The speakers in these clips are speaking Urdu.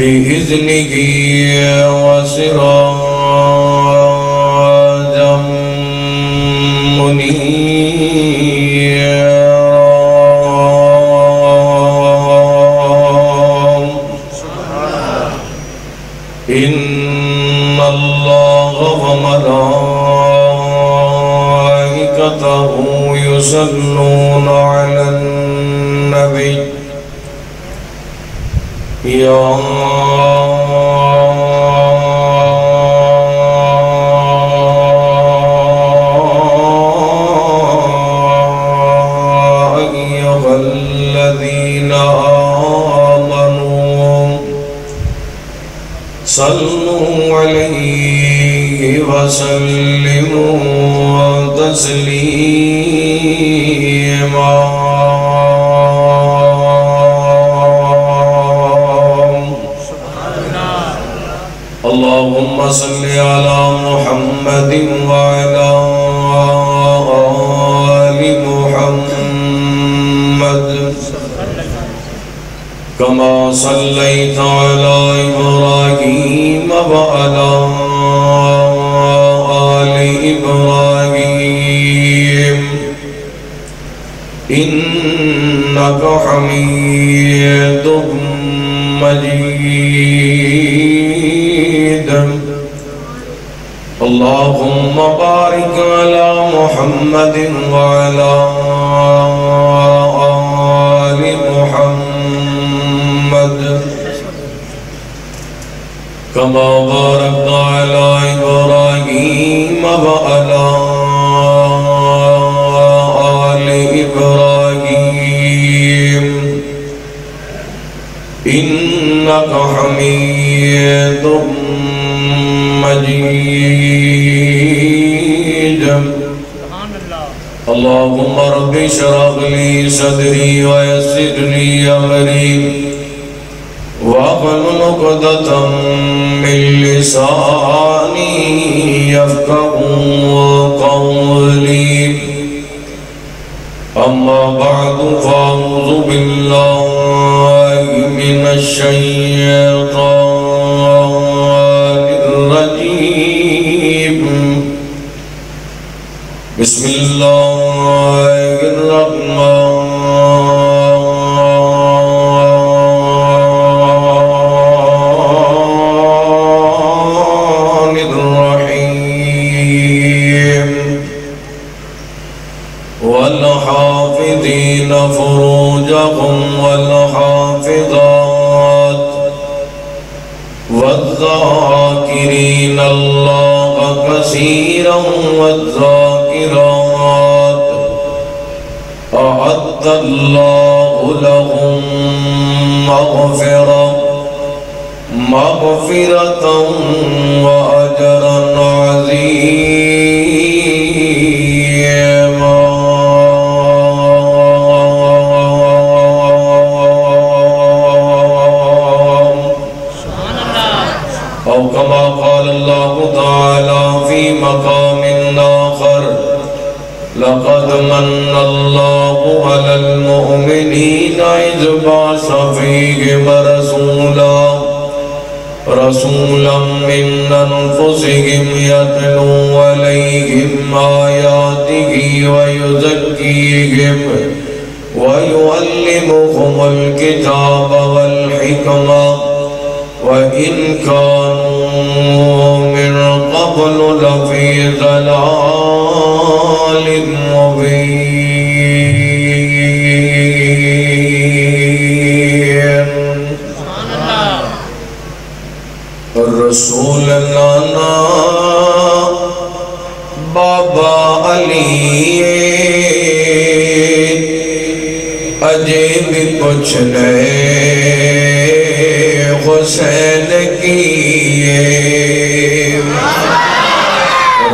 بإذنه وسراجا منيرا إن الله وملائكته يصلون على النبي يا أيها الذين آمنوا صلوا عليه وسلموا تسليما اللهم صل على محمد وعلى آل محمد كما صليت على إبراهيم وعلى آل إبراهيم إنك حميد مجيد اللهم بارك على محمد وعلى آل محمد كما باركت على إبراهيم وعلى آل إبراهيم إنك حميد مجيد اللهم رب اشرح لي صدري ويسر لي أمري واحلل عقدة من لساني يفقهوا قولي أما بعد فأعوذ بالله من الشيطان الرجيم بسم الله الرحمن الرحيم والحافظين فروجهم والحافظات والذاكرين الله كثيرا والذاكرات أعد الله لهم مغفرة وأجرا عظيما أو كما قال الله تعالى في مقام آخر لقد من الله على المؤمنين إذ بعث فيهم رسولا من أنفسهم يتلو عليهم آياته ويزكيهم ويعلمهم الكتاب والحكمة وإن كانوا من قبل لفي ضلال مبين رسول لانا بابا علی اجے بھی کچھ لے حسین کیے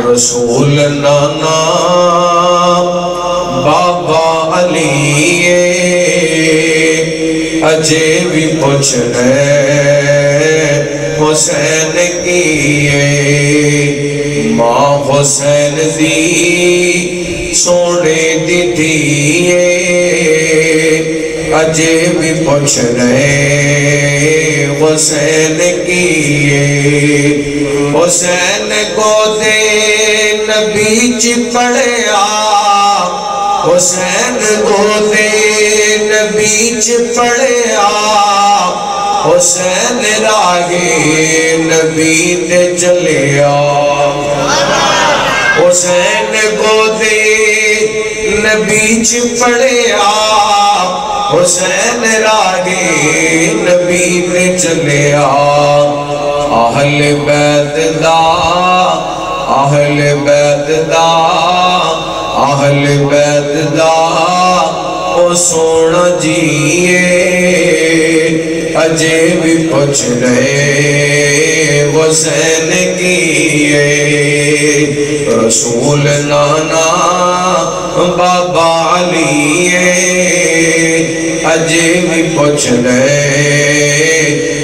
رسول لانا بابا علی اجے بھی کچھ لے حسین کیے ماں حسین دی سونے دی دیئے اجے بھی پوچھ رہے حسین کیے حسین کو دے نبی پڑھیا حسین کو دے نبی پڑھیا حسین راہے نبی تے چلیا حسین کو دے نبی پڑھیا حسین راہے نبی تے چلیا اہل بیت دا اہل بیت دا اہل بیت دا او سونا جیے اجے بھی پوچھ رہے حسین کیے رسول نانا بابا علی اجے بھی پوچھ رہے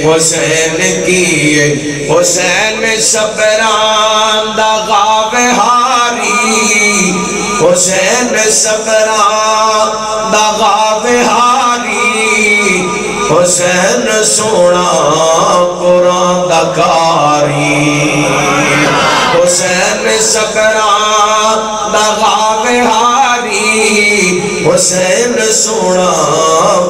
حسین کیے حسین صبران دا غاوے ہاری حسین صبران دا غاوے ہاری حسین سونا قرآن دا کاری حسین صبران دا غاوے ہاری حسین سونا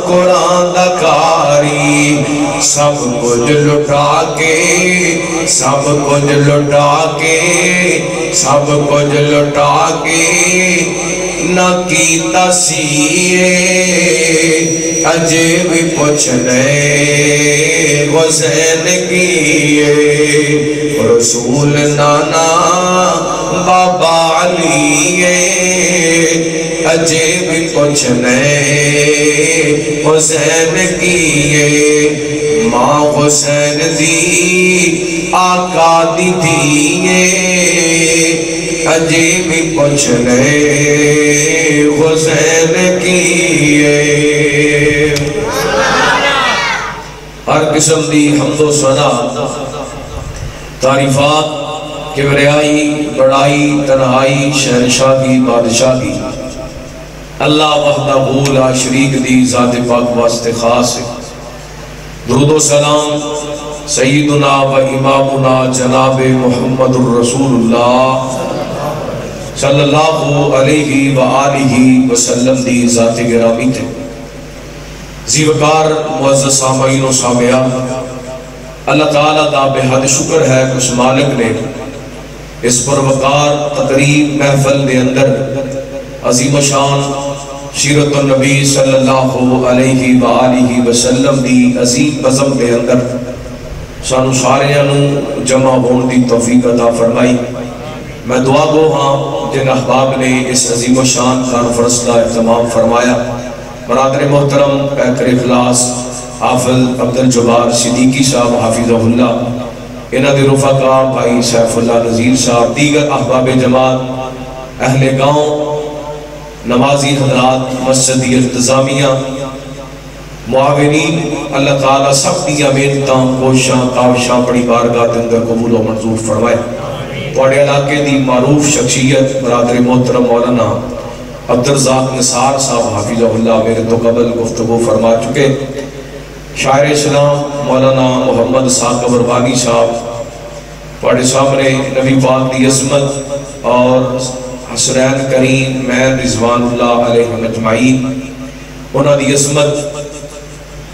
قرآن دا کاری سب کچھ لٹا کے سب کچھ لٹا کے سب کچھ لٹا کے نہ کیتا سیے اجے بھی پوچھ لے حسین کیے رسول نانا بابا علی اجے بھی پوچھ لے حسین کیے ماں حسین دی آقا دی دیئے اجے بھی پوچھ لے حسین کیے ہر قسم دی حمد و ثنا تعریفات کبریائی بڑائی تنہائی شہنشاہ کی بادشاہ کی اللہ وحدہ لا شریک دی ذات پاک واسطے خاص ہے درود و سلام سیدنا و امامنا جناب محمد الرسول اللہ صلی اللہ علیہ وآلہ وسلم دی ذات گرامی تھے زیوکار معزز سامعین و سامعات اللہ تعالیٰ دا بے حد شکر ہے کہ اس مالک نے اس پروقار تقریب محفل دے اندر عظیم شان سیرت النبی صلی اللہ علیہ وآلہ وسلم دی عظیم بزم دے اندر سانو ساریانو جمع ہون دی توفیق عطا فرمائی میں دعا گو ہاں جن احباب نے اس عظیم و شان کانفرنس کا اہتمام فرمایا برادر محترم پیکر اخلاص حافظ عبدالجبار صدیقی صاحب حافظہ اللہ انہ دے رفقا بھائی سیف اللہ نذیر صاحب دیگر احباب جماعت اہل گاؤں نمازی حضرات مسجدی انتظامیہ معاونین اللہ تعالیٰ سب دیا محنتاں کوشاں کاوشاں بڑی بارگاہ دے اندر قبول و منظور فرمائے پوڑے علاقے دی معروف شخصیت برادر محترم مولانا عبدالرزاق نثار صاحب حافظہ اللہ میرے تو قبل گفتگو فرما چکے شاعر اسلام مولانا محمد ثاقب ربانی صاحب پوڑے سامنے نبی پاک دی عظمت اور حسرین کریم میں رضوان اللہ علیہ مجمعین انہاں دی عظمت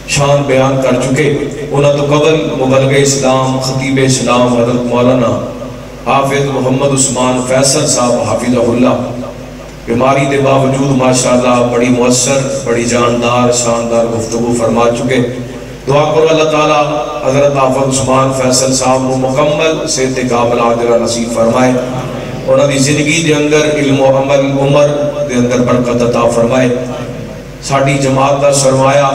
شان بیان کر چکے انہاں تو قبل مبلغ اسلام خطیب اسلام حضرت مولانا حافظ محمد عثمان فیصل صاحب حافظہ اللہ بیماری دے باوجود ماشاءاللہ بڑی مؤثر بڑی جاندار شاندار گفتگو فرما چکے دعا کرو اللہ تعالیٰ حضرت حافظ عثمان فیصل صاحب کو مکمل صحت کامل عاجلہ نصیب فرمائے انہاں دی زندگی دے اندر علم و عمل عمر دے اندر برکت عطا فرمائے ساڑھی جماعت دا سرمایہ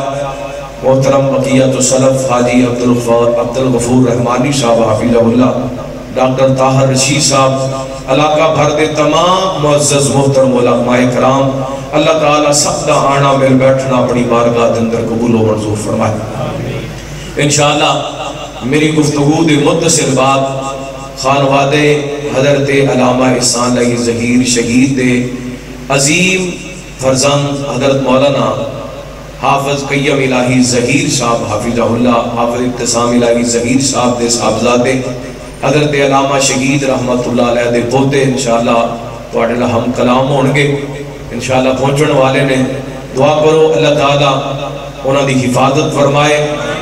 محترم بقیت و سلف حاجی عبدالغفور رحمانی صاحب حافظہ اللہ ڈاکٹر طاہر رشید صاحب علاقہ بھر دے تمام معزز محترم علماء کرام اللہ تعالیٰ سب دا آنا مل بیٹھنا بڑی بارگاہ دے اندر قبول و منظور فرمائے انشاءاللہ میری گفتگو دے متصل بعد خانواد حضرت علامہ احسان علی ظہیر شہید دے عظیم فرزند حضرت مولانا حافظ قیم الہی ظہیر صاحب حافظہ اللہ، حافظ ابتسام الہی ظہیر صاحب دے صاحبزادے حضرت علامہ شہید رحمت اللہ علیہ دے پوتے انشاءاللہ توڑے لئے ہم کلام ہونگے انشاءاللہ پہنچن والے نے دعا کرو اللہ تعالیٰ انہاں دی حفاظت فرمائے،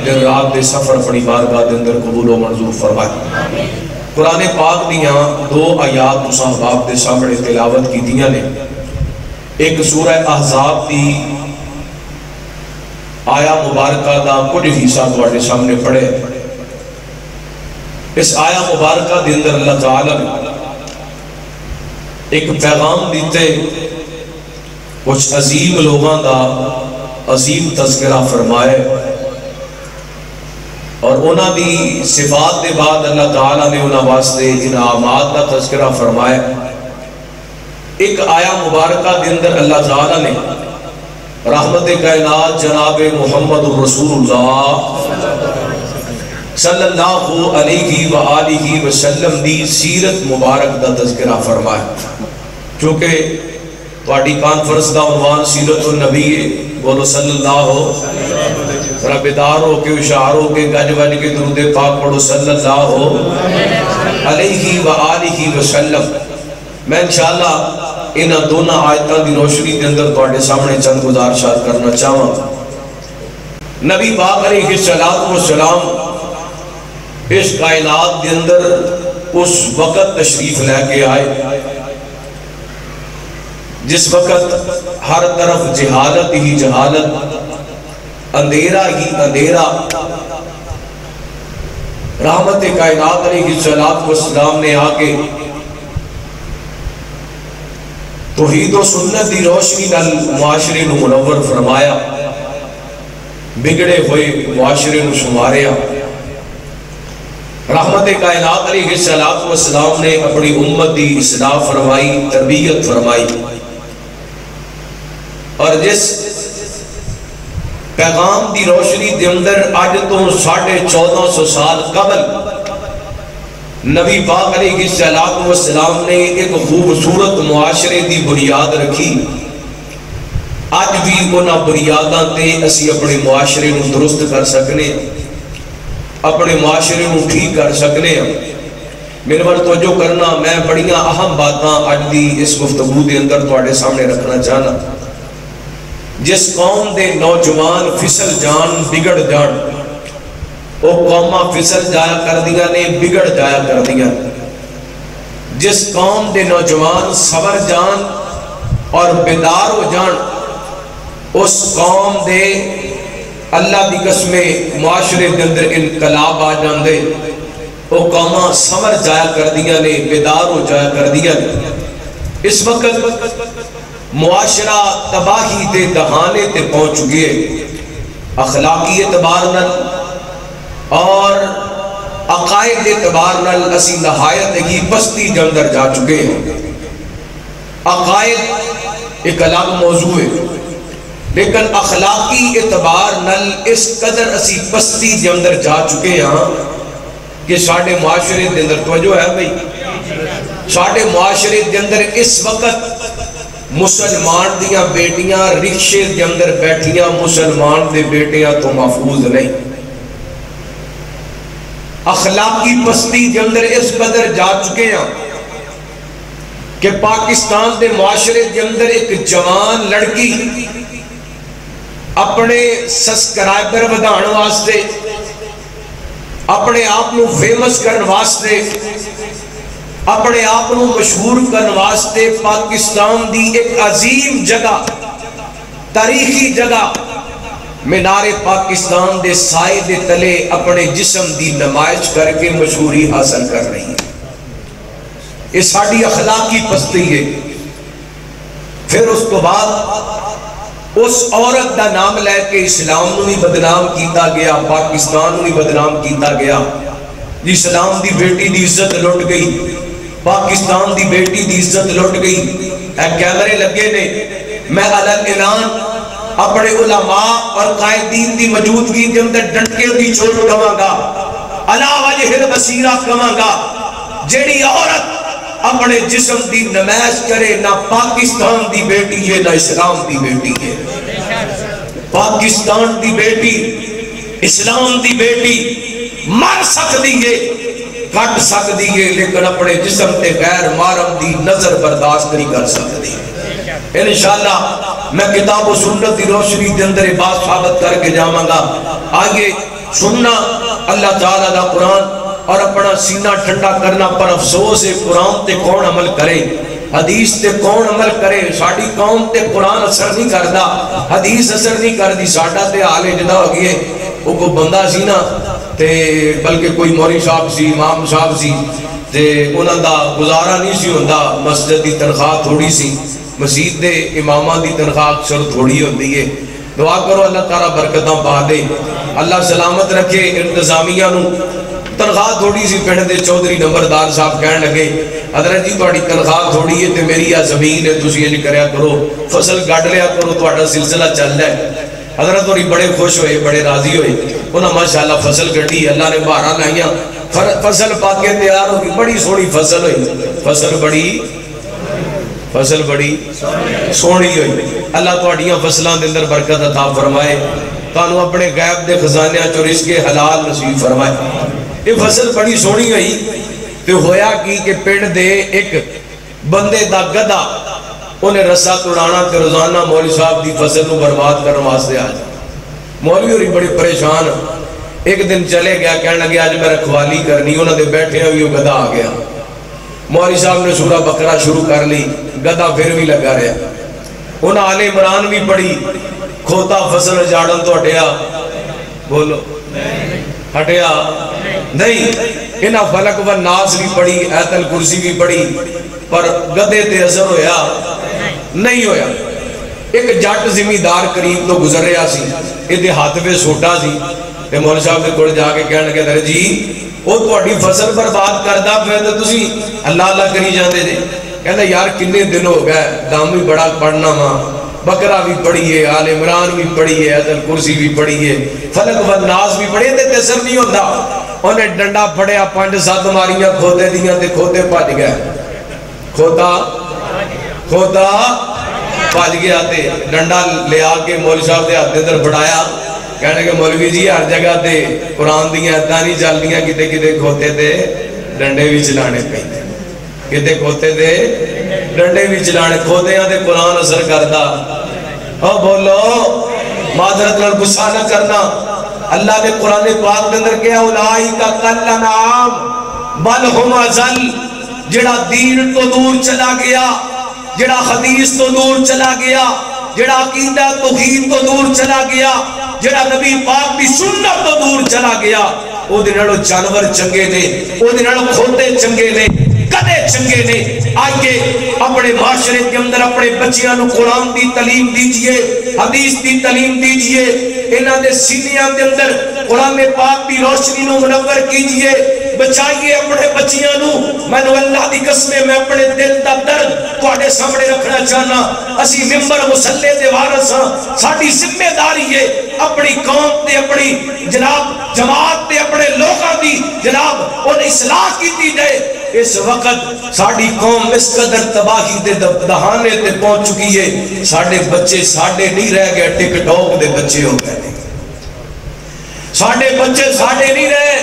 دن رات دے سفر اپنی بارگاہ دے اندر قبول و منظور فرمائے۔ قرآن پاک دیاں دو آیات تساں باپ دے سامنے تلاوت کی دیاں نے، ایک سورہ احزاب دی آیا مبارکہ دا کچھ حصہ تواڈے سامنے پڑھے۔ اس آیا مبارکہ دے اندر اللہ تعالیٰ ایک پیغام دیتے کچھ عظیم لوگاں دا عظیم تذکرہ فرمائے، اور انہاں دی صفات دے بعد اللہ تعالیٰ نے انہاں واسطے انعامات دا تذکرہ فرمائے۔ ایک آیا مبارکہ دے اندر اللہ تعالیٰ نے رحمت کائنات جناب محمد الرسول اللہ صلی اللہ علیہ وآلہ وسلم دی سیرت مبارک دا تذکرہ فرمائے۔ چونکہ پارٹی کانفرنس دا عنوان سیرت النبی ہے، بولو صلی اللہ ربدار ہو کے اشعار ہو کے گج وج کے درود پاک پڑھو صلی اللہ علیہ وآلہ وسلم۔ میں انشاءاللہ انہاں دونوں آیتاں دی روشنی کے اندر تواڈے سامنے چند گزارشات کرنا چاہواں۔ نبی پاک علیہ السلام اس کائنات کے اندر اس وقت تشریف لے کے آئے جس وقت ہر طرف جہالت ہی جہالت، اندھیرا ہی اندھیرا۔ رحمت کائنات علیہ السلام نے آگے توحید و سنت دی روشنی نال معاشرے نو منور فرمایا، بگڑے ہوئے معاشرے نو شماریا۔ رحمت کائنات علیہ السلام نے اپنی امت دی اصلاح فرمائی، تربیت فرمائی، اور جس پیغام دی روشنی دے اندر آج تو 1450 سال قبل نبی پاک علیہ السلام نے ایک خوبصورت معاشرے دی بنیاد رکھی، آج بھی انہاں بنیاداں تے اسی اپنے معاشرے نو درست کر سکنے، اپنے معاشرے نو ٹھیک کر سکنے۔ میرے بار توجہ کرنا، میں بڑیاں اہم باتاں آج دی اس گفتگو دے اندر تواڈے سامنے رکھنا چاہنا۔ جس قوم دے نوجوان فسل جان بگڑ جان، وہ قوماں فسل جایا کر دیا نے، بگڑ جایا کر دیا۔ جس قوم دے نوجوان صبر جان اور بیدار ہو جان، اس قوم دے اللہ دی قسمیں معاشرے دے اندر انقلاب آ جان دے، وہ قوماں صبر جایا کر دیا نے، بیدار ہو جایا کر دیا نے۔ اس وقت معاشرہ تباہی تے دہانے تے پہنچ گئے، اخلاقی اعتبار نال اور عقائد اعتبار نال اسی نہایت ہی پستی کے اندر جا چکے ہیں۔ عقائد ایک الگ موضوع ہے، لیکن اخلاقی اعتبار نال اس قدر اسی پستی کے اندر جا چکے ہیں کہ ساڑھے معاشرے کے اندر توجہ ہے بھئی، ساڑھے معاشرے کے اندر اس وقت مسلمان دیاں بیٹیاں رکشے کے اندر بیٹھیاں مسلمان دے بیٹیاں تو محفوظ نہیں۔ اخلاقی پستی کے اندر اس قدر جا چکے ہیں کہ پاکستان دے معاشرے کے اندر ایک جوان لڑکی اپنے سبسکرائبر ودھان واسطے، اپنے آپ نو فیمس کرن واسطے، اپنے آپ نو مشہور کرن واسطے پاکستان دی ایک عظیم جگہ، تاریخی جگہ مینار پاکستان دے سائے دے تلے اپنے جسم دی نمائش کر کے مشہوری حاصل کر رہی ہے۔ یہ ساڑھی اخلاقی پستی ہے۔ پھر اس کو بعد اس عورت دا نام لے کے اسلام نو بھی بدنام کیتا گیا، پاکستان نو بھی بدنام کیتا گیا۔ اسلام دی بیٹی دی عزت لٹ گئی، پاکستان دی بیٹی دی عزت لٹ گئی۔ اے کیمرے لگے نے، میں علن اعلان اپنے علماء اور قائدین دی موجودگی کے اندر ڈنکے دی چھوٹ کہاں گا، علا وجہ البصیرہ کہاں گا، جیڑی عورت اپنے جسم دی نمائش کرے، نہ پاکستان دی بیٹی ہے نہ اسلام دی بیٹی ہے۔ پاکستان دی بیٹی اسلام دی بیٹی مر سکتی ہے کٹ سکتی ہے لیکن اپنے جسم تے غیر محرم دی نظر برداشت نہیں کر سکتی. انشاءاللہ میں کتاب و سنت دی روشنی دے اندر بات ثابت کر کے جاواں گا. آگے سننا اللہ تعالیٰ دا قرآن اور اپنا سینہ ٹھنڈا کرنا. پر افسوس ہے قرآن تے کون عمل کرے, حدیث تے کون عمل کرے. ساڑی قوم تے قرآن اثر نہیں کردا, حدیث اثر نہیں کردی. ساڑا تے حال جدا ہو گئے وہ کو بندہ سی نا تے بلکہ کوئی موری صاحب سی امام صاحب سی تے انہاں دا گزارا نہیں سی ہوندا. مسجد دی تنخواہ تھوڑی سی, مسجد دے اماماں دی تنخواہ اکثر تھوڑی ہوندی ہے. دعا کرو اللہ تعالیٰ برکتاں پا دے, اللہ سلامت رکھے انتظامیہ نو. تنخواہ تھوڑی سی پنڈ دے چودھری نمبردار صاحب کہن لگے حضرت جی تہاڈی تنخواہ تھوڑی ہے تے میری آ زمین ہے تسی انج کریا کرو فصل گڈ لیا کرو تہاڈا سلسلہ چل رہا ہے. حضرت ہوری بڑے خوش ہوئے بڑے راضی ہوئے, انہاں ماشاءاللہ فصل گڈی, اللہ نے بہاراں لائیاں, فصل پاک کے تیار ہو گئی, بڑی سونی فصل ہوئی, فصل بڑی سونی ہوئی. اللہ تہاڈیاں فصلاں دے اندر برکت عطا فرمائے, تانوں اپنے غیب دے خزانے چوں رزق حلال نصیب فرمائے. یہ فصل بڑی سونی ہوئی تے ہویا کہ پنڈ دے ایک بندے دا گدھا انہیں رسا توڑانا تے روزانہ مولوی صاحب دی فصل نو برباد کرنے واسطے آ جا. مولوی ہوری بڑی پریشان, ایک دن چلے گیا کہنے لگے آج میں رکھوالی کرنی, انہوں نے بیٹھے ہوئی وہ گدھا آ گیا. مولوی صاحب نے سورہ بقرہ شروع کر لی, گدھا پھر بھی لگا رہا. انہوں آل عمران بھی پڑھی, کھوتا فصل اجاڑن تو ہٹیا, بولو ہٹیا نہیں. انہاں فلک و ناس بھی پڑھی, آیت الکرسی بھی پڑھی, پر گدھے تے اثر ہویا نہیں ہویا. ایک جٹ زمیندار قریب تو گزر رہا سی, یہ ہاتھ پہ سوٹا سی, تے مولوی صاحب نے کوڑ جا کے کہنے لگے در جی وہ تہاڈی فصل برباد کردا پھر تے تسی اللہ اللہ کری جاندے جے. کہندا یار کنے دن ہو گئے, دام بھی بڑا پڑھنا وا, بقرہ بھی پڑھیے, آل عمران بھی پڑھیے, آیت الکرسی بھی پڑھیے, فلک و ناس بھی پڑھیے, تے اثر نہیں ہوندا. انہیں ڈنڈا پھڑیا 5-7 ماریاں کھوتے دیاں تے کھوتے بھج گئے, کھوتا بھج گیا. تے ڈنڈا لے آ کے مولوی صاحب دے ہاتھ دے اندر پھڑایا, کہنے کہ مولوی جی ہر جگہ تے قرآن دیاں ایتاں نہیں چل دیاں, کتے کتے کھوتے تے ڈنڈے بھی چلانے پئے, کتے کھوتے تے ڈنڈے بھی چلانے, کھوتیاں تے قرآن اثر کردا. او بولو معذرت نال غصہ نہ کرنا. اللہ نے قرآن پاک کے اندر کیا اولئک کالانعام بل ھم اضل. جڑا دین تو دور چلا گیا, جڑا حدیث تو دور چلا گیا, جڑا عقیدہ توحید تو دور چلا گیا, جڑا نبی پاک کی سنت تو دور چلا گیا, او دے نالوں جانور چنگے نے, او دے نالوں کھوتے چنگے نے, کدے چنگے نے. آئیے اپنے معاشرے کے اندر اپنے بچیاں نو قرآن دی تعلیم دیجئے, حدیث دی تعلیم دیجئے, انہاں دے سینیاں دے اندر قرآن پاک دی روشنی نو منور کیجئے, بچائیے اپنے بچیاں نو. میں نو اللہ دی قسمیں میں اپنے دل دا درد تواڈے سامنے رکھنا چاہنا. اسی ممبر مسلے دے وارث ہاں, ساڈی ذمہ داری ہے اپنی قوم تے اپنی جناب جماعت تے اپنے لوگاں دی جناب ان اصلاح کیتی جائے. اس وقت ساڑی قوم اس قدر تباہی دے دہانے تے پہنچ چکی ہے, ساڑے بچے ساڑے نہیں رہ گئے, ٹک ٹاک دے بچے ہو گئے, ساڑے بچے ساڑے نہیں رہے,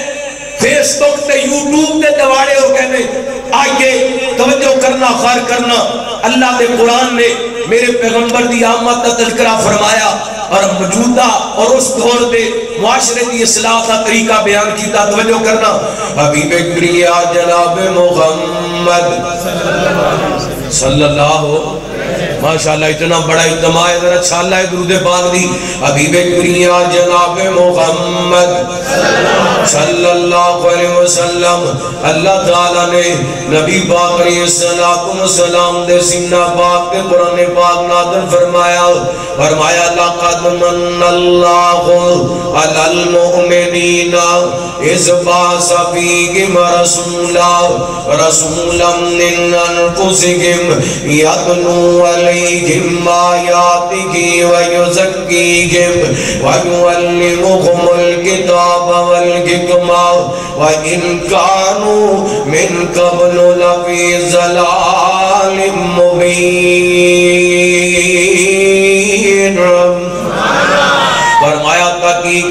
فیس بک تے یوٹیوب تے دواڑے ہو گئے. آئیے توجہ کرنا خیر کرنا. اللہ دے قرآن نے میرے پیغمبر دی آمد کا تذکرہ فرمایا اور موجودہ اور اس دور دے معاشرے کی اصلاح کا طریقہ بیان کیتا. توجہ کرنا. حبیب کریا جناب محمد صلی اللہ ماشاءاللہ اتنا بڑا اجتماع ہے, ذرا چھالا ہے درود پاک دی. حبیب کریا جناب محمد صلی اللہ علیہ وسلم, اللہ تعالیٰ نے نبی پاک علیہ السلام دے سینہ پاک دے قرآن پاک نازل فرمایا. فرمایا لقد من اللہ علی المؤمنین اذ بعث فیہم رسولا من انفسہم یتلو علیہم آیاتہ ویزکیہم ویعلمہم الکتاب والحکمہ وَإِن كَانُوا مِن قَبْلُ لَفِي ضَلَالٍ مُبِينٍ.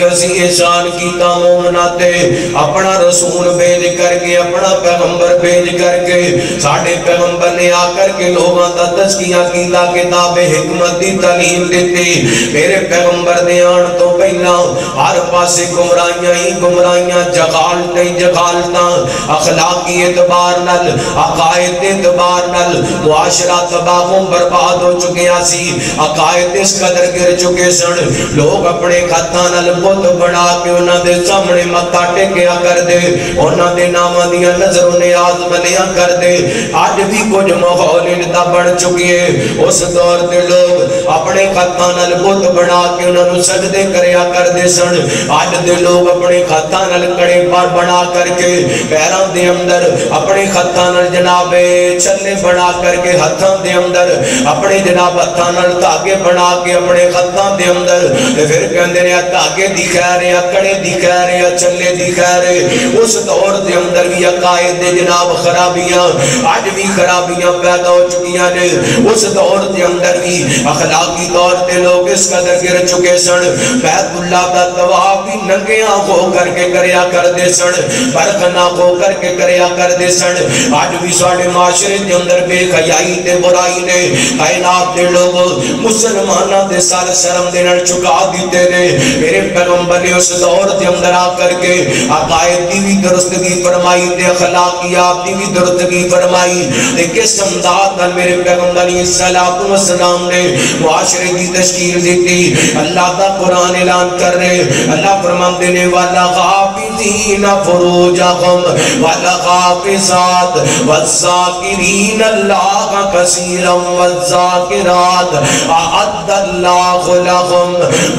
اسی احسان کیتا مومنا تے اپنا رسول بھیج کر کے اپنا پیغمبر بھیج کر کے ساڑھے پیغمبر نے آ کر کے لوگاں دا تذکیہ کیتا کتاب حکمت دی تعلیم دیتی میرے پیغمبر نے آن تو پہلا ہر پاسے گمراہیاں ہی گمراہیاں جغالتاں اخلاقی اعتبار نل عقائد اعتبار نل معاشرہ تباہوں برباد ہو چکے سی عقائد اس قدر گر چکے سن لوگ اپنے خطاں نل بت بنا کے انہاں دے سامنے متھا ٹیکیا کر دے انہاں دے ناماں دیاں نظروں نیاز بنیا کر دے آج بھی کچھ ماحول اندا بڑھ چکی ہے اس دور دے لوگ اپنے خطاں نل بت بنا کے انہاں نوں سجدے کریا کر دے سن آج دے لوگ اپنے خطاں نل کڑے پر بنا کر کے پیراں دے اندر اپنے خطاں نل جناب چھلے بنا کر کے ہتھاں دے اندر اپنے جناب ہتھاں نل دھاگے بنا کے اپنے خطاں دے اندر پھر کہندے نے دھاگے دکھا رہے کڑے دکھا رہے چھلے دکھا رہے اس دور دے اندر بھی عقائد دے جناب خرابیاں آج بھی خرابیاں پیدا ہو چکیاں نے اس دور دے اندر بھی اخلاقی طور تے لوگ اس قدر گر چکے سن بیت اللہ دا طواف بھی ننگیاں ہو کر کے کریا کر دے سن برخنا ہو کر کے کریا کر دے سن آج بھی ساڑھے معاشرے دے اندر بے خیائی تے برائی نے کائنات دے لوگ مسلمانہ دے سال شرم دے نر چکا دیتے نے میرے پیغمبر نے اس دور دے اندر آ کر کے عقائد دی بھی درستگی فرمائی تے اخلاقیات دی بھی درستگی فرمائی تے کس امداد نال میرے پیغمبر علیہ السلام نے معاشرے کی تشکیل دیتی اللہ دا قرآن اعلان کر رہے اللہ فرماندے نے وَلَغَافِزِينَ فُرُوجَهُمْ وَلَغَافِزَاتِ وَالذَّاكِرِينَ اللَّهَ كَثِيرًا وَالذَّاكِرَاتِ أَعَدَّ اللَّهُ لَهُمْ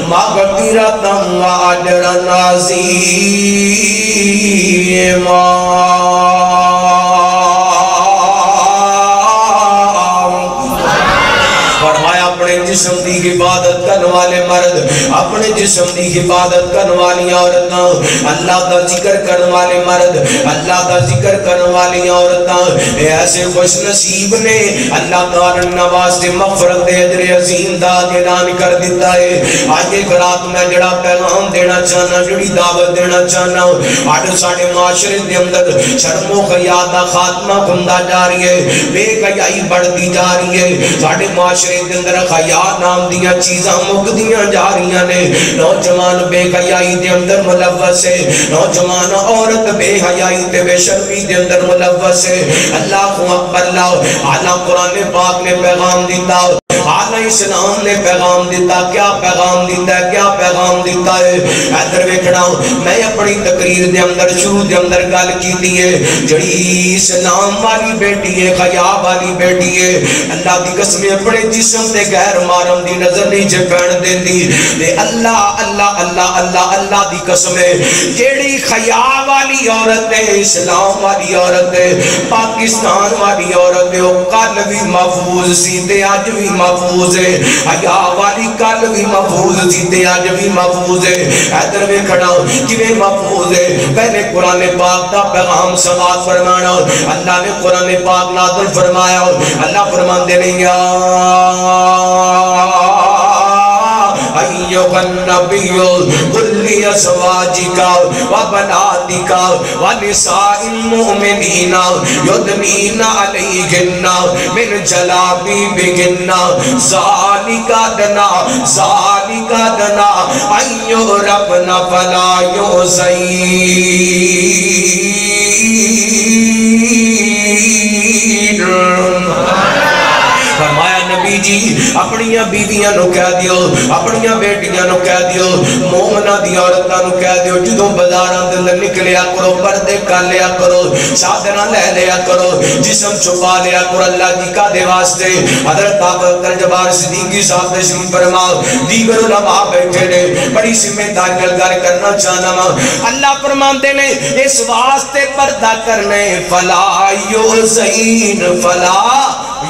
مَغْفِرَةً وَأَجْرًا عَظِيمًا جسم دی حفاظت کرنے والے مرد اپنے جسم دی حفاظت کرنے والی عورتاں اللہ دا ذکر کرنے والے مرد اللہ دا ذکر کرنے والی عورتاں ایسے خوش نصیب نے اللہ تعالی نواز سے مغفرت دے اجر عظیم دا اعلان کر دیتا ہے آج ایک رات میں جڑا پیغام دینا چاہنا جڑی دعوت دینا چاہنا آج ساڑھے معاشرے دے اندر شرم و حیا دا خاتمہ کھندا جا رہی ہے بے حیائی بڑھتی جا رہی ہے ساڑھے معاشرے دے اندر حیا نام دیاں چیزاں مقدیاں جا رہی ہیں نوجوان بے حیائی دے اندر ملوث ہے نوجوان عورت بے حیائی تے بے شرمی دے اندر ملوث ہے اللہ اکبر اللہ اعلیٰ قرآن پاک نے پیغام دیتا اعلیٰ اسلام نے پیغام دیتا کیا پیغام دیتا ہے کیا پیغام دیتا ہے ادھر ویکھنا میں اپنی تقریر دے اندر شروع دے اندر گل کیتی ہے جڑی اسلام والی بیٹی ہے حیا والی بیٹی ہے اللہ دی قسم اپنے جسم تے غیر محرم دی نظر نہیں جے پین دیندی تے اللہ اللہ اللہ اللہ اللہ دی قسم ہے جیڑی حیا والی عورت ہے اسلام والی عورت ہے پاکستان والی عورت ہے او کل بھی محفوظ سی تے اج بھی محفوظ ہے حیا والی کل بھی محفوظ سی تے اج بھی محفوظ ہے ادھر ویکھنا کیویں محفوظ ہے پہلے قرآن پاک دا پیغام سماعت فرمانا اللہ نے قرآن پاک نازل فرمایا اللہ فرماندے نے یا ایوہ النبی قل لأزواجک وبناتک ونساء المؤمنین یدنین علیہن من جلابیبہن ذالک ادنی ان یعرفن فلا یؤذین فرمایا نبی جی اپنیاں بیویاں نو کہہ دیو اپنیاں بیٹیاں نو کہہ دیو مومنہ دی عورتاں نو کہہ دیو جدوں بازاراں دے اندر نکلیا کرو پردے کر لیا کرو چادراں لے لیا کرو جسم چھپا لیا کرو اللہ جی کا دے واسطے حضرت ابو بکر جبار صدیقی صاحب تشریف فرما دیگر علماء بیٹھے نے بڑی ذمہ داری نال گل کرنا چاہنا وا اللہ فرماندے نے اس واسطے پردہ کرنے فلا یؤذین فلا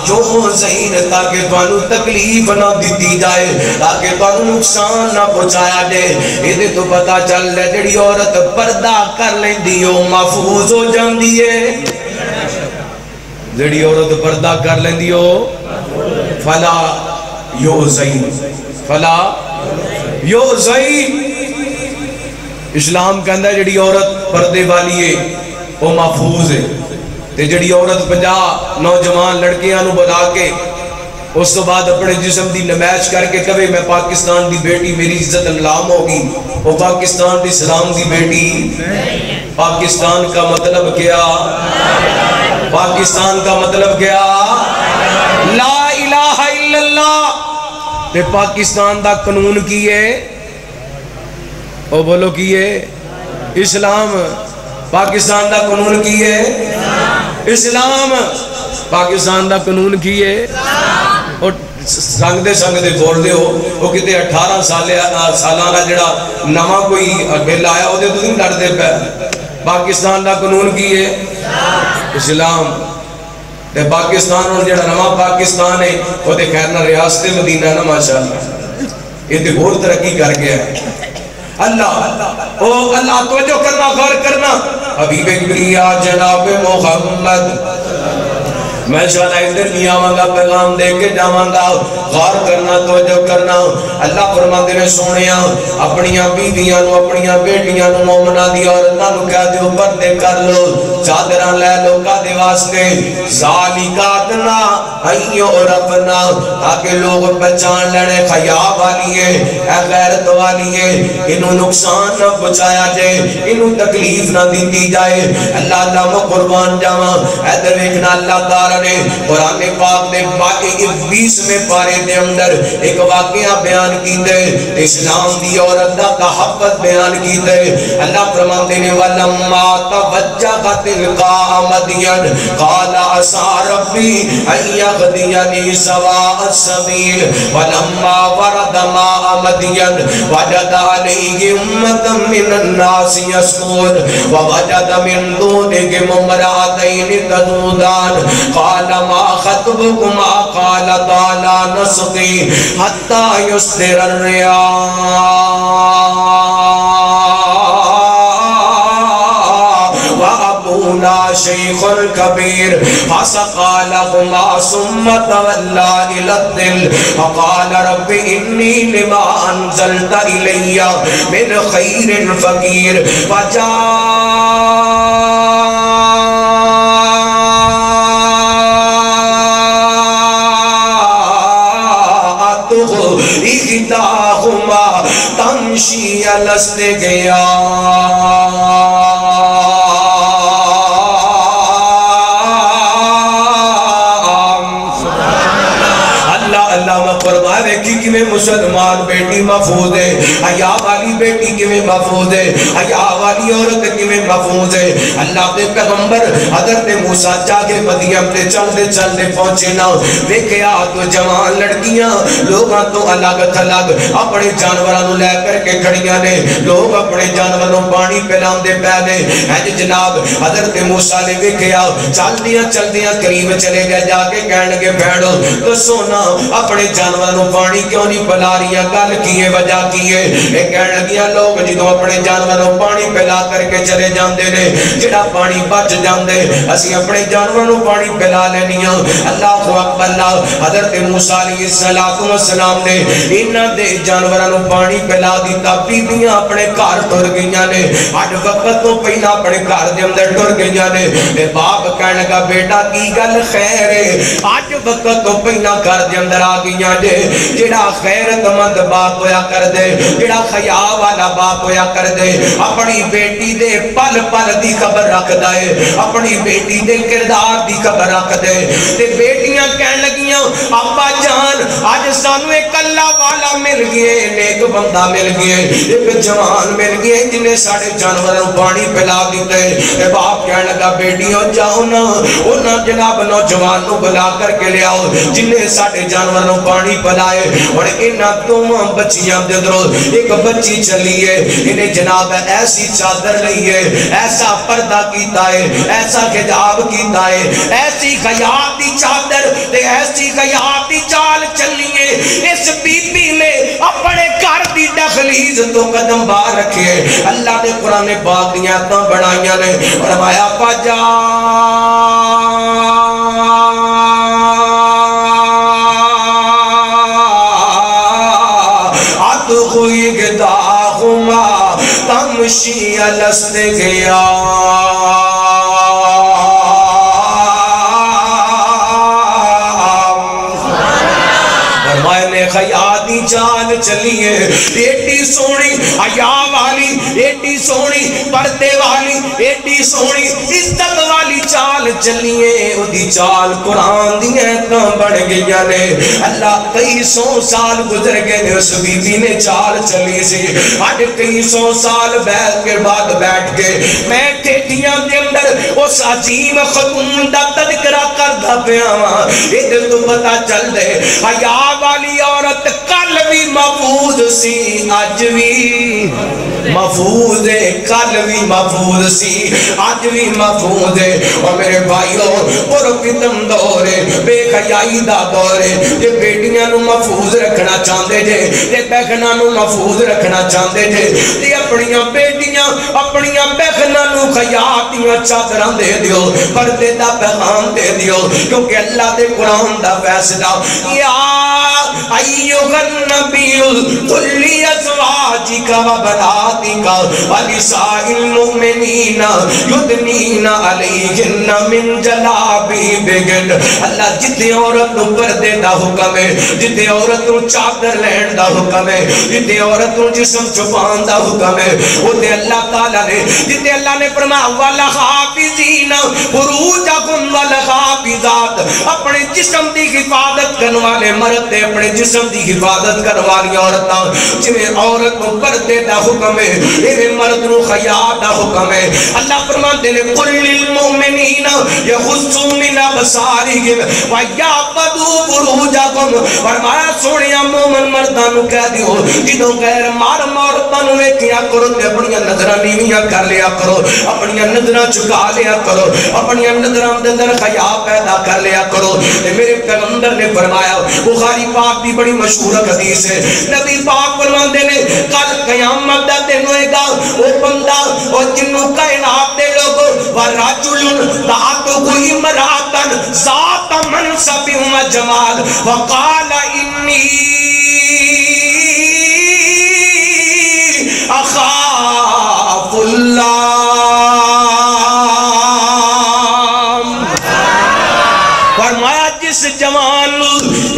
یؤذین تاکہ تانوں تکلیف نہ دیتی جائے تاکہ تانوں نقصان نہ پہنچایا جائے یہ تو پتہ چل رہا جڑی عورت پردہ کر لیندی او محفوظ ہو جاندی ہے جڑی عورت پردہ کر لیندی او فلا یؤذین اسلام کہندا ہے جڑی عورت پردے والی ہے وہ محفوظ ہے، تے جڑی عورت 50 نوجوان لڑکیاں نو بلا کے اس تو بعد اپنے جسم دی نمائش کر کے کہے میں پاکستان دی بیٹی میری عزت نیلام ہوگی، وہ پاکستان دی اسلام دی بیٹی پاکستان کا مطلب کیا؟ پاکستان کا مطلب کیا؟ لا الہ الا اللہ۔ تے پاکستان دا قانون کی ہے؟ او بولو کی ہے؟ اسلام۔ پاکستان دا قانون کی ہے؟ اسلام۔ پاکستان دا قانون کی ہے؟ اور سنگ دے بول دے ہو وہ کتے 18 سالانہ جڑا نواں کوئی بل آیا ہو دے تو نہیں ڈر دے پہ۔ پاکستان دا قانون کی ہے؟ اسلام۔ تے پاکستان اور جڑا نواں پاکستان ہے وہ دے خیرنا ریاست مدینہ نا ماشاءاللہ یہ تے بہت ترقی کر گیا ہے۔ اللہ توجہ کرنا، غور کرنا، حبیب کبریا جناب محمد میں شاہدہ ادھر نہیں آواں گا، پیغام دے کے جاواں گا، غور کرنا، توجہ کرنا۔ اللہ فرماتے نے سونیاں اپنیاں بیویاں نو اپنیاں بیٹیاں نو مومنہ دی عورتاں نو کہہ دیو پردے کر لو، چادراں لے لو کا دے واسطے ذالکاتنا ایو رفنا تاکہ لوگ پہچان لینے خیا والی ہے، اے غیرت والی ہے، انہوں نقصان نہ پہنچایا جائے، انہوں تکلیف نہ دیتی جائے۔ اللہ اللہ میں قربان جاواں ادھر دیکھنا اللہ تعالی نے قرآن پاک دے 20ویں پارے دے اندر ایک واقعہ بیان کیتے، اسلام دی عورت دا تحفظ بیان کیتے۔ اللہ فرماتے نے وَلَمَّا تَوَجَّهَ تِلْقَاءَ مَدْيَنَ قَالَ عَسَىٰ رَبِّي أَن يَهْدِيَنِي سَوَاءَ السَّبِيلِ وَلَمَّا وَرَدَ مَاءَ مَدْيَنَ وَجَدَ عَلَيْهِ أُمَّةً مِّنَ النَّاسِ يَسْقُونَ وَوَجَدَ مِن دُونِهِمُ امْرَأَتَيْنِ تَذُودَانِ قال ما خطبكما قالتا لا نسقي حتى يصدر الرعاء وأبونا شيخ كبير فسقى لهما ثم تولى إلى الظل فقال رب إني لما أنزلت إلي من خير فقير تمشی لست گیا کی میں مسلمان بیٹی محفوظ ہے، حیا والی بیٹی کی میں محفوظ ہے، حیا والی عورت کی میں محفوظ ہے۔ اللہ دے پیغمبر حضرت موسیٰ جاگے مدین تے چلدے چلدے پہنچے نا، دیکھیا تو جوان لڑکیاں لوگاں تو الگ تھلگ اپنے جانوروں لے کر کے کھڑیاں نے، لوگ اپنے جانوروں پانی پلاؤں دے پہلے ہے جناب حضرت موسیٰ نے دیکھیا چلدیاں قریب چلے گئے، جا کے کہنے لگے بھیڑو تو سونا اپنے جانوروں پانی کیوں نہیں پلا رہی ہے؟ گل کیے وجہ کیے ایک کہنے لگیا لوگ جدوں اپنے جانوروں پانی پلا کر کے چلے جاندے نے، جڑا پانی بچ جاندے اسی اپنے جانوروں پانی پلا لینیاں۔ اللہ اکبر اللہ حضرت موسیٰ علیہ السلام نے انہاں دے جانوروں پانی پلا دیتا، بیویاں اپنے گھر ٹر گئیاں نے، اج وقت تو پہلا اپنے گھر دے اندر ٹر گئیاں نے۔ تے باپ کہنے لگا بیٹا کی گل خیر ہے، اج وقت تو پہلا گھر دے اندر آ گئیاں جے، جڑا غیرت مند باپ ہویا کر دے، جڑا خیا والا باپ ہویا کر دے، اپنی بیٹی دے پل پل دی خبر رکھ دے، اپنی بیٹی دے کردار دی خبر رکھ دے۔ تے بیٹیاں کہن لگیاں ابا جان آج سانو ایک اللہ والا مل گئے، نیک بندہ مل گئے، ایک جوان مل گئے جنہیں ساڑھے جانوروں پانی پلا دیتے۔ اے باپ کہن لگا بیٹیوں جاؤ نا انہاں جناب نوجوان نو بلا کر کے لے آؤ جنہیں ساڑھے جانوروں پانی پلائے۔ اور انہاں دوواں بچیاں دے درو ایک بچی چلی ہے، انہیں جناب ایسی چادر لئی ہے، ایسا پردہ کیتا ہے، ایسا حجاب کیتا ہے، ایسی خیاتی چادر تے ایسی خیاتی چال چلی ہے۔ اس بی بی نے اپنے گھر دی دخلیز تو قدم باہر رکھے۔ اللہ نے قرآن پاک دیاں آیتاں بنائیاں نے، فرمایا فجا تمشی جلست گیا خیالی چال چلیے ایڈی سونی حیا والی ایڈی سونی پردے والی ایڈی سونی عزت والی چال چلیے اودی چال قرآن دیئے اتنا بڑھ گیا نے اللہ کئی سو سال گزر گئے نے اس بی بی نے چال چلی سی آج کئی سو سال بیٹھ کے بعد بیٹھ کے میں ٹھیٹیاں دے اندر اس عجیب خاتون دا تذکرہ کردہ پیاواں ادھر تو پتہ چل دے حیا والی عورت کل بھی محفوظ سی آج بھی محفوظ ہے کل بھی محفوظ سی آج بھی محفوظ ہے اور میرے بھائیوں پرفتم دور ہے بے خیائی دا دور ہے یہ بیٹیاں نو محفوظ رکھنا چاہتے جے یہ بہناں نو محفوظ رکھنا چاہتے جے یہ اپنیاں بیٹیاں اپنیاں بہناں نو خیاتیاں چادراں دے دیو پردے دا پیغام دے دیو کیونکہ اللہ دے قرآن دا فیصلہ یا ایوہ النبی قل لی ازواجک و بناتک و نساء المؤمنین یدنین علیہن من جلابیبہن اللہ جتے عورت نو پردے دا حکم ہے جتے عورت نو چادر لین دا حکم ہے جتے عورت نو جسم چھپان دا حکم ہے وہ اللہ تعالیٰ نے جتے اللہ نے فرمایا وَلَحَافِظِينَ فُرُوجَكُمْ وَلَحَافِظَاتِ اپنے جسم دی حفاظت کرنے والے مرد دے اپنے جسم دی حفاظت کرنے والی عورتاں جنہیں عورت کو پردے دا حکم ہے انہیں مرد نو خیا دا حکم ہے اللہ فرماتے ہیں قُلْ لِلْمُؤْمِنِينَ يَغُضُّوا مِنْ أَبْصَارِهِمْ وَيَحْفَظُوا فُرُوجَهُمْ فرمایا سونیا مومن مرداں نو کہہ دیو جنوں غیر محرم عورتاں نو ویکھیا کرو تے اپنی نظراں نیویاں کر لیا کرو اپنی نظراں جھکا لیا کرو اپنی نظراں دے اندر حیا پیدا کر لیا کرو تے میرے پیغمبر نے فرمایا بخاری پاک بھی بڑی مشہور حدیث ہے نبی پاک فرماندے نے کل قیامت دا دن ہوئے گا وہ بندہ اور جنوں کائنات دے لوگوں وَرَجُلٌ دَعَتُهُ امْرَأَةً ذَاتَ مَنْصَبٍ وَجَمَالٍ وَقَالَ إِنِّي أَخَافُ اللَّهَ فرمایا جس جوان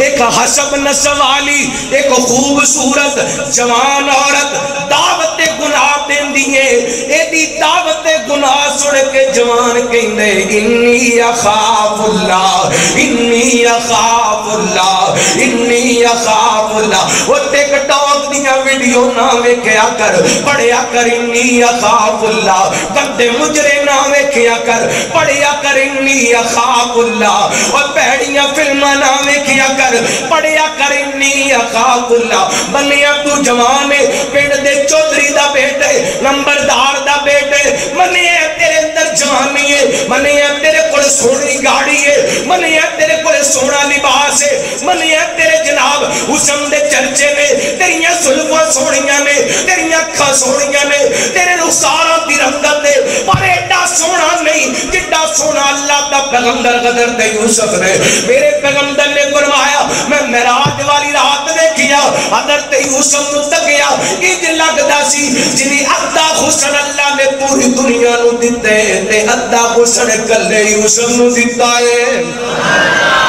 ایک حسب نسب والی ایک خوبصورت جوان عورت دعوت گناہ دین دیئے ایدی دعوت گناہ سڑ کے جوان کہندے انی اخاف اللہ انی اخاف اللہ انی اخاف اللہ وہ ٹک ٹاک دیا ویڈیو نہ ویکھیا کر پڑھیا کر انی اخاف اللہ گندے مجرے نہ ویکھیا کر پڑھیا کر انی اخاف اللہ اور پیڑیاں فلمہ نہ ویکھیا کر پڑھیا کر انی اخاف اللہ بنیا تو جوانے پینڈ دے چودری دا بیٹے نمبردار دا بیٹے منیا تیرے اندر جوانی ہے منیا تیرے کول سونی گاڑی ہے منیا تیرے کول سونا لباس ہے منیا تیرے جناب حسن دے چرچے نے تیریاں سلوہ سونیاں نے تیریاں کھا سونیاں نے تیرے رخسارہ دی رنگت ہے پر ایڈا سونا نہیں جڈا سونا اللہ دا پیغمبر غدر دے یوسف نے میرے پیغمبر نے فرمایا میں معراج والی رات دیکھیا حضرت یوسف نو تکیا انج لگدا سی جنی ادھا حسن اللہ نے پوری دنیا نو دتے تے ادھا حسن کلے یوسف نو دتا ہے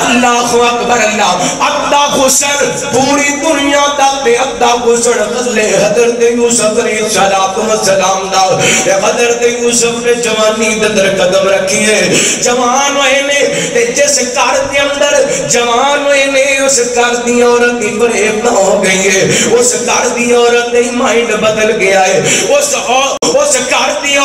اللہ اکبر اللہ ادھا حسن پوری دنیا دا تے ادھا حسن کلے حضرت یوسف علیہ السلام دا حضرت یوسف نے جوانی در قدم رکھی ہے جوان ہوئے نے تے جس کار دے اندر جوان ہوئے نے اس کار دی عورت دی فریب نہ ہو گئی ہے اس کار دی عورت دی مائنڈ بدل گیا ہے اس کار دی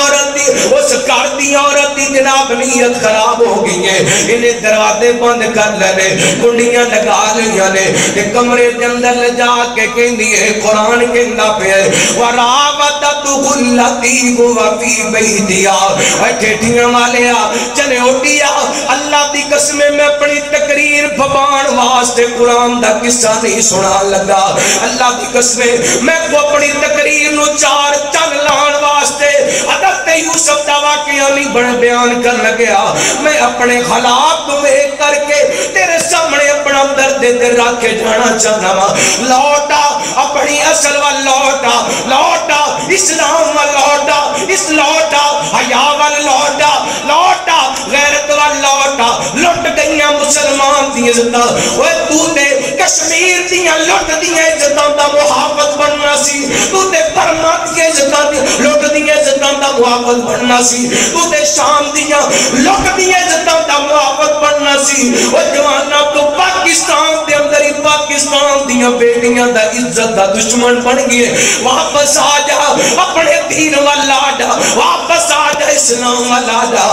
عورت دی جناب نیت خراب ہو گئی ہے انہیں دروازے بند کر لینے کنڈیاں لگا لیا نے کمرے دے اندر جا کے کہندی ہے قرآن کہندا پیا ہے وراودتہ التی هو فی بیتہا ٹھیٹھیاں والیا چلے اٹھیا اللہ دی قسم میں اپنی تقریر پھبان واسطے قرآن دا قصہ نہیں سنا لگا اللہ دی قسم میں کو اپنی تقریر نو چار چل لان واسطے حضرت یوسف دا واقعہ نہیں بڑھ بیان کر لگیا میں اپنے حالات کو ایک کر کے تیرے سامنے اپنے اپنا درد دل رکھ کے جانا چاہنا وا لوٹا اپنی اصل وال لوٹا لوٹا اسلام وال لوٹا اس لوٹا حیا وال لوٹا لوٹا غیرت وال لوٹا لٹ گئیاں مسلمان دی عزتاں اوے تو تے کشمیر دیاں لٹ دیاں عزتاں دا محافظ بننا سی تو تے برما دی عزتاں دی لٹ دیاں عزتاں دا محافظ بننا سی تو تے شام دیاں لٹ دیاں عزتاں دا محافظ بننا سی او جوانا تو پاکستان دے اندر ہی پاکستان دیاں بیٹیاں دا عزت دا دشمن بن گئے واپس آ جا اپنے دین والا جا واپس آ جا اسلام والا جا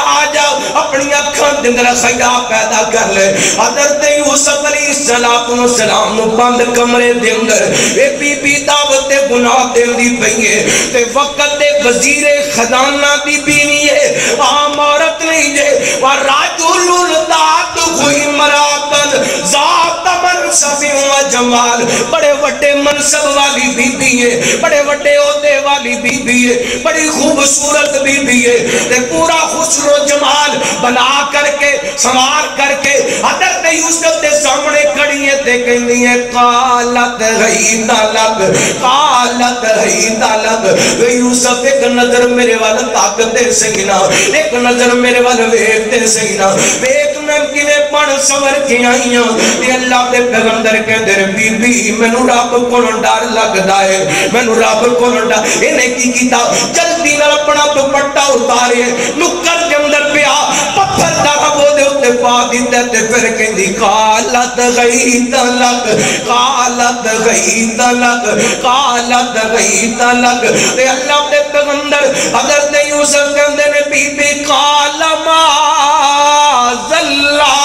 آ جا اپنی اکھان دے اندر خیا پیدا کر لے حضرت یوسف علیہ السلام نو بند کمرے دے اندر اے بی بی دعوت گناہ دیندی پئی ہے تے وقت دے وزیر خزانہ دی بیوی ہے عام عورت نہیں جے وراجل ذات کوئی مراتن ذات منصب و جمال بڑے وڈے منصب والی بی بی ہے بڑے وڈے عہدے والی بی بی ہے بڑی خوبصورت بی بی ہے تے پورا حسن و جمال بنا کر کے سنوار کر کے حضرت یوسف دے سامنے کھڑی ہے تے کہندی ہے قالت غیت لک قالت غیت لک یوسف ایک نظر میرے وال طاقت دے سکنا ایک نظر میرے وال ویکھ دے سکنا ویکھ میں کیویں پڑھ سور کے آئیاں تے اللہ دے پیغمبر کہندے بی بی مینوں رب کولوں ڈر لگدا ہے مینوں رب کولوں ڈر اینے کی کیتا جلدی نال اپنا دوپٹہ اتارے نکر دے اندر پیا پتھر دا رب دے اوتے پا دیندا تے پھر کہندی قالت غیت لک قالت غیت لک قالت غیت لک تے اللہ دے پیغمبر حضرت یوسف کہندے نے بی بی قال معاذ اللہ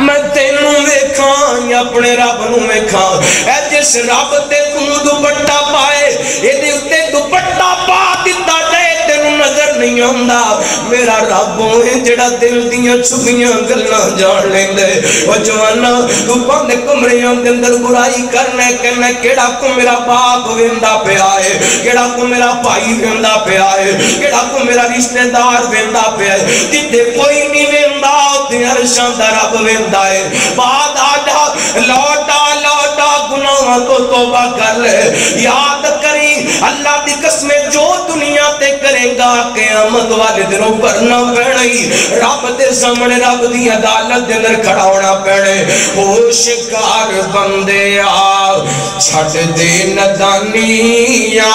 میں تینوں ویکھاں یا اپنے رب نو ویکھاں اے جس رب تے تو دوپٹہ پائے اے دے اوتے دوپٹہ پا دتا جائے تینوں نظر نہیں آندا میرا رب ہے جڑا دل دیاں چھپیاں گلاں جان لیندے او جوانا تو بند کمریاں دے اندر برائی کرنے کہنا کیڑا کو میرا باپ ویندا پیا ہے کیڑا کو میرا بھائی ویندا پیا ہے کیڑا کو میرا رشتہ دار ویندا پیا ہے جتے کوئی نہیں ویندا تے عرشاں دا رب ویندا ہے بعد آ جا لوٹا لوٹا گناہ تو توبہ کر لے یاد کری اللہ دی قسم جو دنیا تے کرے گا قیامت والے دنوں کرنا پڑی رب دے سامنے رب دی عدالت دے اندر کھڑا ہونا پڑے ہوشیار بندے آ چھٹ دے ندانیاں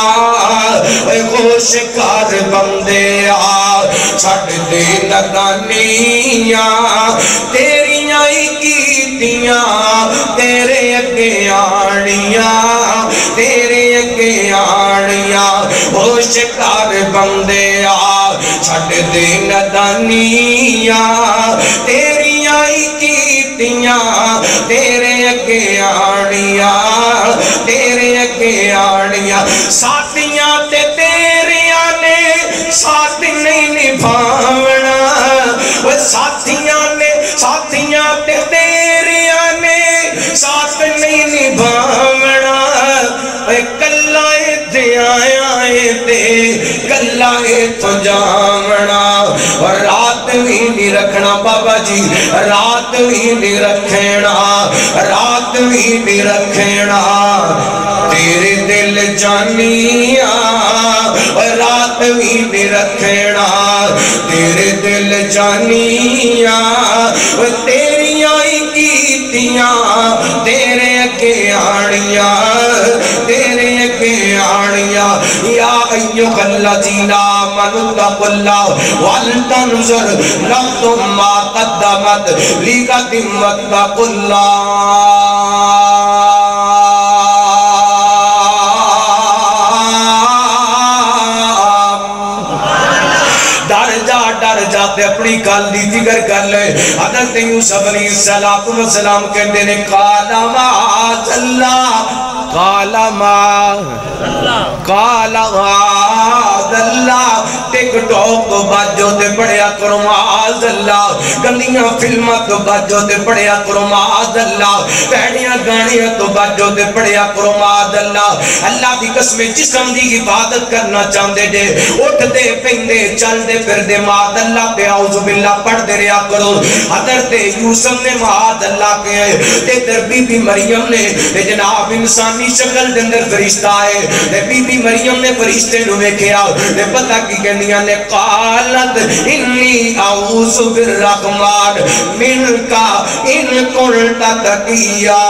اے ہوشیار بندے آ چھٹ دے ندانیاں تیریاں ہی کیتیاں تیرے اگے آڑیاں تیرے اگے آڑیاں ہوشیار بندے آ چھٹ دے ندانیاں تیریاں ہی کیتیاں تیرے اگے آڑیاں تیرے اگے آڑیاں ساتھیاں تے تیریاں نے ساتھ نہیں نبھاونا وہ ساتھیاں تے تیریاں نے ساتھ نہیں نبھاونا کلائے تے آئے تے کلائے تو جامنا اور رات بھی نہیں رکھنا بابا جی رات بھی نہیں رکھنا رات بھی نہیں رکھنا تیرے دل جانیاں اور رات بھی نہیں رکھنا تیرے دل جانیاں اور تیریاں ہی کیتیاں تیرے اگے آڑیاں تیرے اگے آڑیاں یا ایوہ الذین آمنوا اتقوا اللہ ولتنظر نفس ما قدمت لغد واتقوا اللہ ڈر جاتے اپنی کال دی فکر کر لے حضرت یوسف علیہ السلام کہتے ہیں قال معاذ اللہ قال معاذ اللہ ٹک ٹاک تو باجو تے پڑھیا کرو معاذ اللہ گندیاں فلماں تو باجو تے پڑھیا کرو معاذ اللہ پیڑیاں گانیاں تو باجو تے پڑھیا کرو معاذ اللہ اللہ دی قسم جسم دی عبادت کرنا چاہندے جے اٹھ دے پیندے چل دے پھر دے معاذ اللہ تے اعوذ باللہ پڑھ دے رہا کرو حضرت یوسف نے معاذ اللہ کے تے در بی بی مریم نے تے جناب انسانی شکل دے اندر فرشتہ آئے تے بی بی مریم نے فرشتے نو ویکھیا تے پتہ کی کہندیاں نے قالت انی اعوذ بالرحمن منک ان کنت تقیا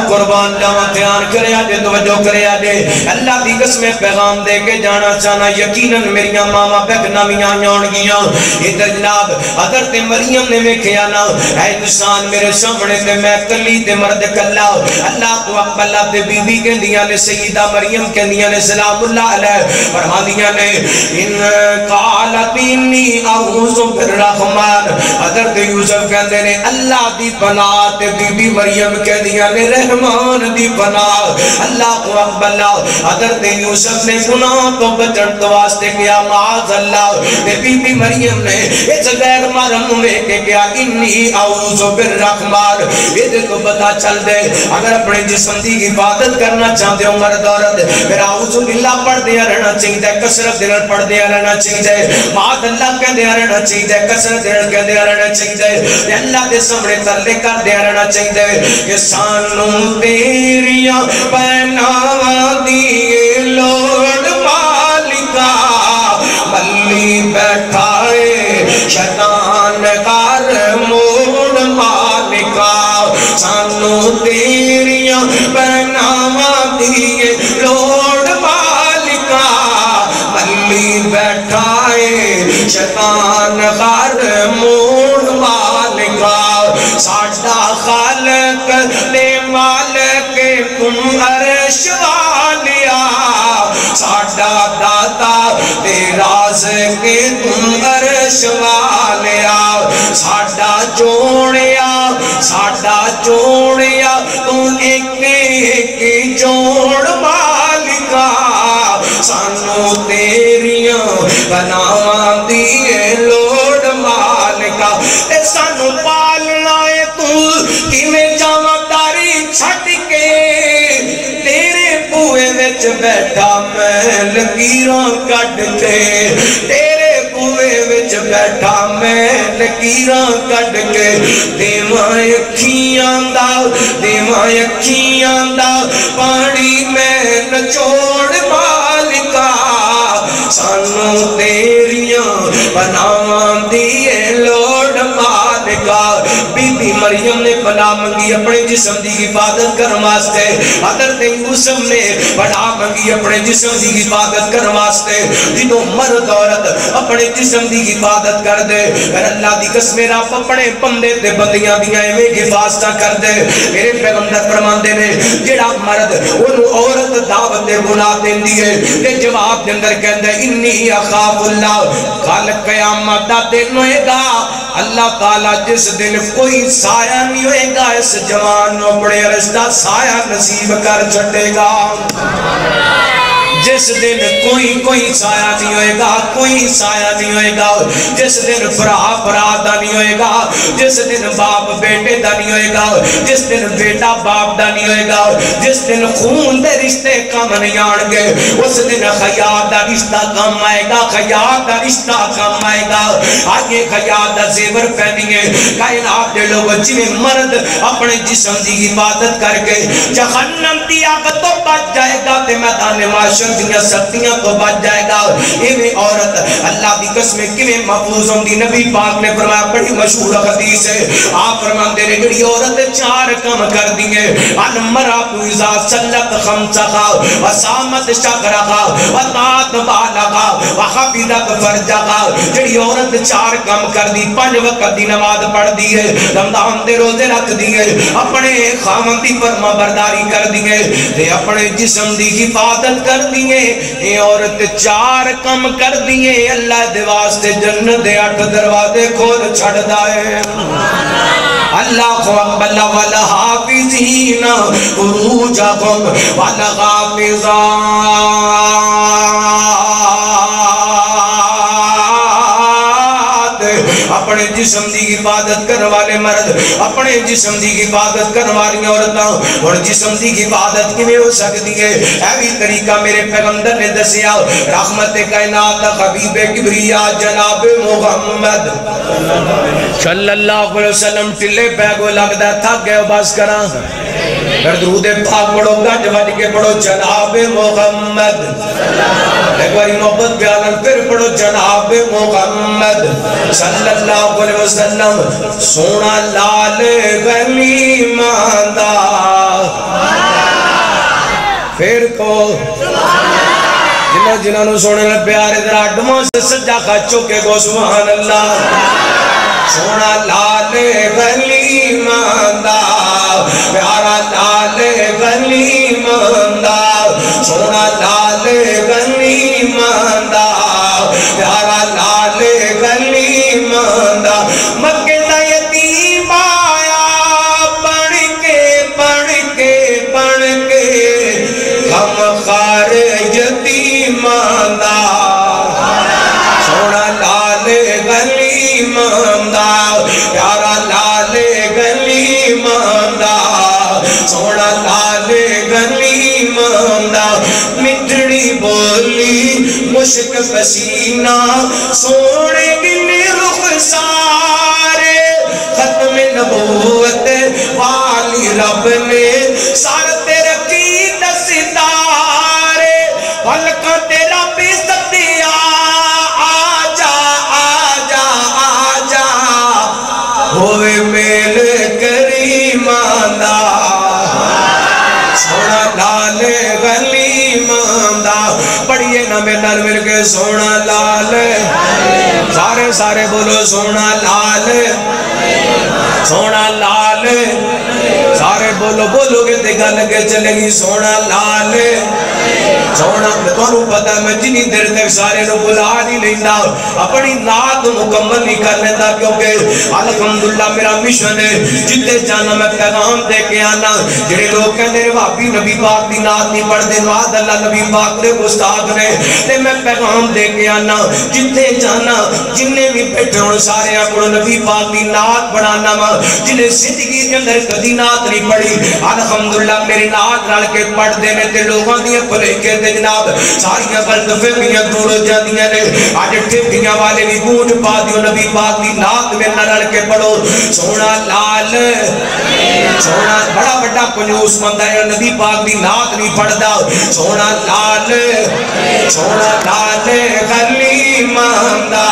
قربان جاواں دھیان کریا جے توجہ کریا جے اللہ دی قسم پیغام دے کے جانا چاہنا یقیناً میریاں ماما بیگنامیاں آن گیاں ادھر جناب حضرت مریم نے ویکھیا نا اے انسان میرے سامنے تے میں کلی تے مرد کلا اللہ کو اقبلہ تے بی بی کہندیاں نے سیدہ مریم کہندیاں نے سلام اللہ علیہ فرماندیاں نے ان قالت انی اعوذ بالرحمن حضرت یوسف کہندے نے اللہ دی پناہ تے بی بی مریم کہندیاں نے رحمان دی پناہ اللہ کو اقبلہ حضرت یوسف نے گناہ تو بچن تو واسطے کیا معاذ اللہ تے بی بی مریم نے اس غیر محرم میں کہ کیا انی اعوذ بالرحمن یہ کو پتہ چل دے اگر اپنے جسم دی عبادت کرنا چاہتے ہو مرد عورت پھر اعوذ باللہ پڑھ دیا رہنا چاہیے کثرت دل پڑھ دیا رہنا چاہیے معاذ اللہ کہہ دیا رہنا چاہیے کثرت دل کہہ دیا رہنا چاہیے اللہ دے سامنے تلے کر دیا رہنا چاہیے کہ سانوں تیریاں پہناواں دیے لوڑ مالکا ملی بیٹھائے شیطان کار موڑ مالکا سانوں تیریاں پہناواں دیے لوڑ مالکا ملی بیٹھائے شیطان کار موڑ مالکا ساڈا خالق تے مالک تم عرش والیا ساڈا داتا تے رازق تم عرش والیا ساڈا جوڑیا تم ایک جوڑ مالکا سانو تیریاں بناواں دیے لوڑ مالکا اے سانو پالنا ہے تو کیویں جاواں داری چھڈ کے تیرے بوئے وچ بیٹھا میں لکیراں کڈ کے تیرے بوئے وچ بیٹھا میں لکیراں کڈ کے دیواں اکھیاں دا پانی میں نچوڑ مالکا سانو تیریاں بناواں دیے لوڑ مالکا بی بی مریم نے پناہ منگی اپنے جسم دی عبادت کرن واسطے حضرت یوسف نے پناہ منگی اپنے جسم دی عبادت کرن واسطے جدوں مرد عورت اپنے جسم دی عبادت کر دے پھر اللہ دی قسم رب اپنے بندے تے بندیاں دیاں ایویں حفاظت کر دے میرے پیغمبر فرماندے نے جڑا مرد اونوں عورت دعوت دے گناہ دیندی ہے تے جواب دے اندر کہندا انی اخاف اللہ کل قیامت دا دن ہوئے گا اللہ تعالیٰ جس دن کوئی سایہ نہیں ہوئے گا اس جوان نو بڑے رشتہ سایہ نصیب کر چھٹے گا جس دن کوئی سایہ نہیں ہوئے گا کوئی سایہ نہیں ہوئے گا جس دن برا دا نہیں ہوئے گا جس دن باپ بیٹے دا نہیں ہوئے گا جس دن بیٹا باپ دا نہیں ہوئے گا جس دن خون دے رشتے کم نہیں آن گے اس دن خیال دا رشتہ کم آئے گا خیال دا رشتہ کم آئے گا آگے خیال دا زیور پہنی ہے کائنات دے لوگ جویں مرد اپنے جسم دی عبادت کر کے جہنم دی آگ تو بچ جائے گا تے میدان معاشر دیاں سختیاں تو بچ جائے گا. ایویں عورت اللہ دی قسم کیویں محفوظ ہوندی؟ نبی پاک نے فرمایا بڑی مشہور حدیث ہے. آپ فرماندے نے جڑی عورت 4 کام کر دی ہے المرأۃ اذا صلت خمسها وصامت شهرها وطاعت بالها وحفظت فرجها. جڑی عورت 4 کام کر دی، 5 وقت دی نماز پڑھ دی ہے، رمضان دے روزے رکھ دی ہے، اپنے خاوند دی فرما برداری کر دی ہے تے اپنے جسم دی حفاظت کر دی ہے. اے عورت 4 کام کر دی ہے، اللہ دے واسطے جنت دے 8 دروازے کھول چھڑدا ہے. اللہ اکبر والحافظین فروجہم والحافظات. اپنے جسم دی حفاظت کرنے والے مرد، اپنے جسم دی حفاظت کرنے والی عورتاں. اور جسم دی حفاظت کیویں ہو سکتی ہے؟ ایویں طریقہ میرے پیغمبر نے دسیا. رحمت کائنات حبیب کبریا جناب محمد صلی اللہ علیہ وسلم ٹلے پہ کو لگدا تھک گئے بس کراں. پھر درود پاک پڑھو گج وج کے پڑھو جناب محمد. ایک باری محبت بیان پھر پڑھو جناب محمد صلی اللہ علیہ وسلم. سونا لال غنیمت دا پھر کو جنہوں نے سونے میں پیارے ذرا ڈموں سے سجا خچو کے گو سبحان اللہ. سونا لال غنیمت دا پیارا لال غنیمت دا سونا لال غنیمت دا پیارا لال غنیمت دا. مکے دا یتیم آیا پڑھ کے غم خار یتیمان دا. سونا لال غنیمت دا پیارا لال غنیمت دا سونا لال غنیمت دا. مٹھڑی بولی مشک پسینہ سونے گنے رخسارے ختم نبوت والی رب نے سار تے رکھی دستارے. پلکاں تے رب ستیا آجا آجا آجا ہوئے میل کریمان دا. سونا لال غنیمت دا پڑھئے نا میں نال مل کے سونا لال. سارے بولو سونا لال سونا لال. سارے بولو گے تے گل کے چلے گی سونا لال. سونا تو پتہ میں جنی دیر تک سارے نو بلا نہیں لینا اپنی نات مکمل نہیں کر لیتا کیونکہ الحمدللہ میرا مشن ہے جتے جانا میں پیغام دے کے آنا. جڑے لوگ کہنے رہے بھابی نبی پاک دی نات نہیں پڑھ دے وعد اللہ نبی پاک دے گستاخ نے تے میں پیغام دے کے آنا. جتے جانا جنہیں بھی بیٹھے ہوں سارے اپنے نبی پاک دی نات بڑھانا وا جنہیں زندگی کے اندر کدی نات نہیں پڑھی الحمدللہ میری نات رل کے پڑھ دینے تے لوگوں دی بھلے کے جناب ساری غلط فہمیاں دور ہو جاندیاں نے. اج ٹھیکیاں والے بھی گونج پا دیو نبی پاک دی نات میں نہ رل کے پڑھو. سونا لال سونا بڑا بڑا کنجوس بندہ ہے نبی پاک دی نات نہیں پڑھدا. سونا لال غنیمت دا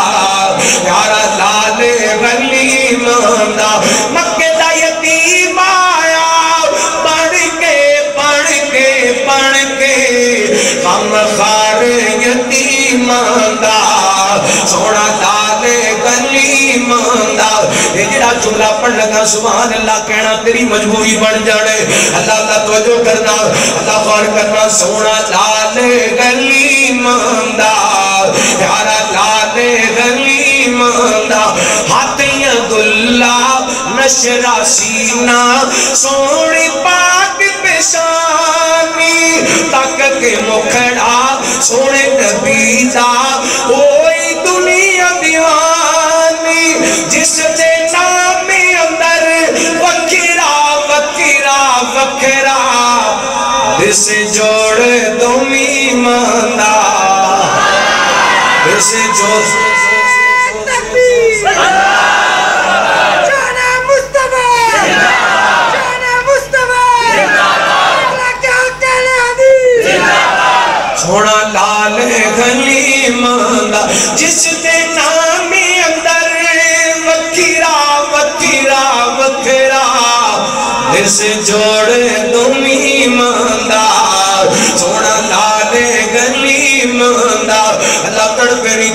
پیارا لال غنیمت دا. مکے دا یتیم آیا پڑھ کے غم خار یتیمان دا. سونا لال غنیمت دا. یہ جڑا جملہ پڑھ لگا سبحان اللہ کہنا تیری مجبوری بن جانے. اللہ اللہ توجہ کرنا اللہ غور کرنا. سونا لال غنیمت دا پیارا لال غنیمت دا. ہاتھیاں گلہ نشرہ سینہ سونی پاک پیشانی تک کے مکھڑا سونے نبی دا کوئی دنیا دیوانی جس دے نام اندر وکھرا اس جوڑ دومی ماندہ اس جوڑ سونا لال غلیم دا جس دے نامی اندر وکیرا وکیرا وکیرا اس جوڑ دومی ماندار سونا لال غلیم دا اللہ تڑپیری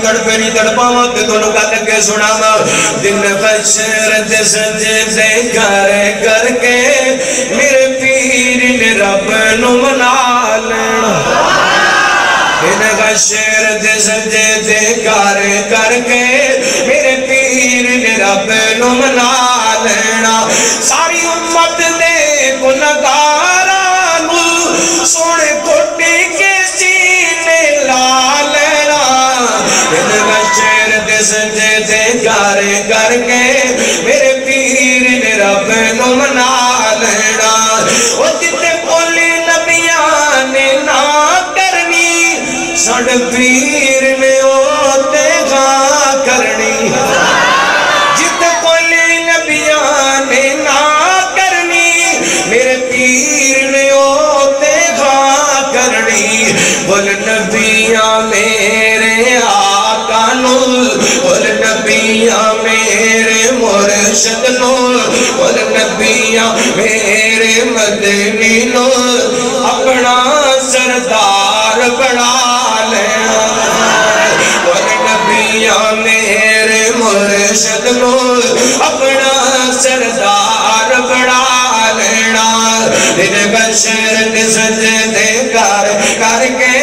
تڑپاواں تے دونوں گل کے سناواں دن بشر دے سجدے کر کے میرے پیر نے رب نو منا لینا دن بشر دے سجدے کر کے میرے پیر نے رب نو منا لینا ساری امت دے گنہگاراں نو سونے کوٹی کے سینے لا لینا دن بشر دے سجدے کر کے میرے پیر نے رب نو منا لینا وہ جتے بولی نبیاں نے نہ کرنی ساڈے پیر نے اوتے گاں کرنی جتے بولی نبیاں نے نہ کرنی میرے پیر نے اوتے گاں کرنی بول نبیاں میرے آقا نول بول نبیاں میرے مرشد نول بول نبیاں میرے مدنی نول اپنا سردار بڑھا لینا بول نبیاں میرے مرشد نول اپنا سردار بڑھا لینا دن بشر دے سجدے کر کے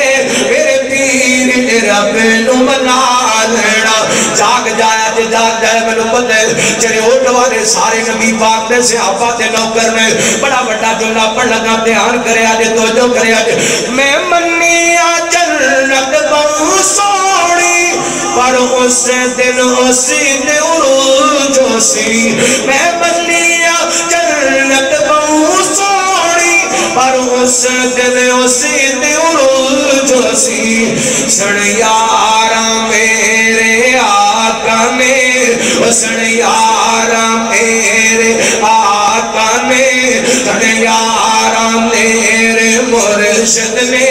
میرے پیر نے رب نو منا لینا جاگ جائے میں نو پتہ چلے اٹھ والے سارے نبی پاک نے صحابہ تے نوکر نے بڑا بڑا جملہ پڑھ لگا دھیان کرے آجے توجہ کرے آجے میں منیا جنت بہو سوڑی پر اس دن عروج ہوسی میں منیا جنت بہو سوڑی پر اس دن عروج ہوسی سن یاراں میرے آقا نے سن یاراں میرے آقا نے سن یاراں میرے مرشد نے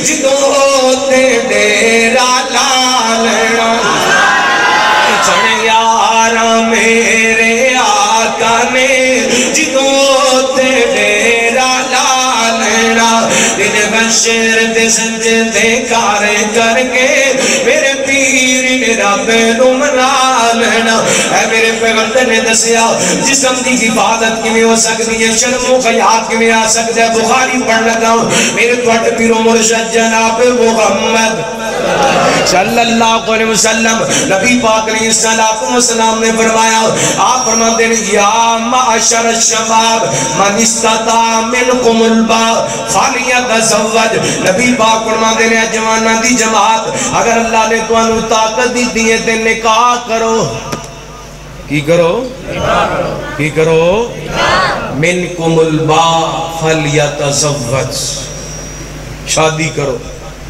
جدوں تے ڈیرا لا لینا سن یاراں میرے آقا نے جدوں تے ڈیرا لا لینا دن بشر دے سجدے کر کے میرے پیر نے رب نو منا لینا اے میرے پیغمبر نے دسیا جسم دی حفاظت کیویں ہو سکتی ہے شرم و حیا کیویں آ سکتا ہے بخاری پڑھ لگا میرے تواڈے پیر و مرشد جناب محمد صلی اللہ علیہ وسلم نبی پاک علیہ السلام نے فرمایا آپ فرماتے ہیں یا معاشر الشباب من استطاع منکم الباء فلیتزوج نبی پاک فرماتے ہیں جواناں دی جماعت اگر اللہ نے تانوں طاقت دی تے نکاح کرو کی کرو کی کرو منکم الباء فلیتزوج شادی کرو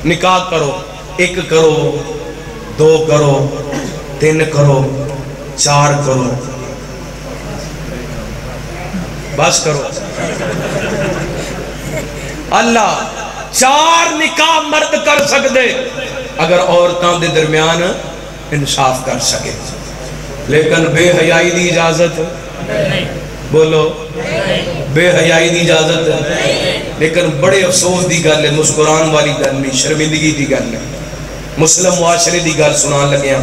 نکاح کرو ایک کرو دو کرو تین کرو چار کرو بس کرو اللہ چار نکاح مرد کر سکتے اگر عورتوں دے درمیان انصاف کر سکے لیکن بے حیائی دی اجازت بولو بے حیائی دی اجازت لیکن بڑے افسوس دی گل ہے مسکران والی گل نہیں شرمندگی دی گل ہے مسلم معاشرے دی گل سنان لگیا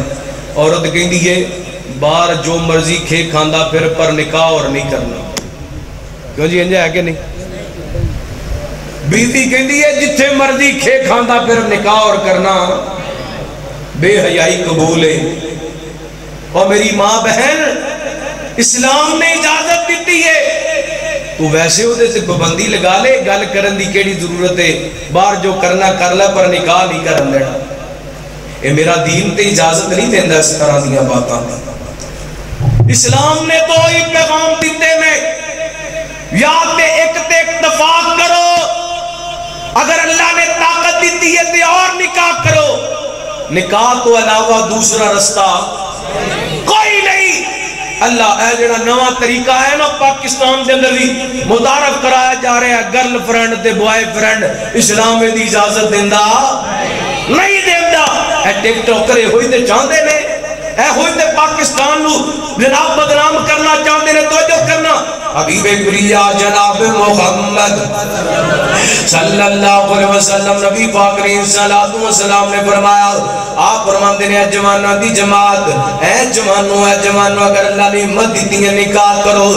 عورت کہندی ہے بار جو مرضی کھے کھاندا پھر پر نکاح اور نہیں کرنا کیوں جی انجا ہے کہ نہیں بیوی کہندی ہے جتھے مرضی کھے کھاندا پھر نکاح اور کرنا بے حیائی قبول ہے اور میری ماں بہن اسلام نے اجازت دیتی ہے تو ویسے ہو دے سے پابندی لگا لے گل کرن دی کیڑی ضرورت ہے باہر جو کرنا کر لے پر نکاح نہیں کرن دینا اے میرا دین تے اجازت نہیں دیندا اس طرح دیاں باتاں اسلام نے تو ہی پیغام دیتے میں یا تے ایک تے اتفاق کرو اگر اللہ نے طاقت دیتی ہے تے اور نکاح کرو نکاح تو علاوہ دوسرا رستہ کوئی نہیں اللہ اے جڑا نواں طریقہ ہے نا پاکستان دے اندر بھی متعارف کرایا جا رہا ہے گرل فرینڈ تے بوائے فرینڈ اسلام دی اجازت دیندا نہیں دیندا اے ٹک ٹاکر ہوئی تے چاہندے نے اے ہوئی تے پاکستان نو جناب بدنام کرنا چاہندے نے توجہ کرنا حبیب کبریا جناب محمد صلی اللہ علیہ وسلم نبی پاک علیہ السلام نے فرمایا آپ فرماندے نے جواناں دی جماعت اے جوانو اگر اللہ نے ہمت دیتی ہے نکاح کرو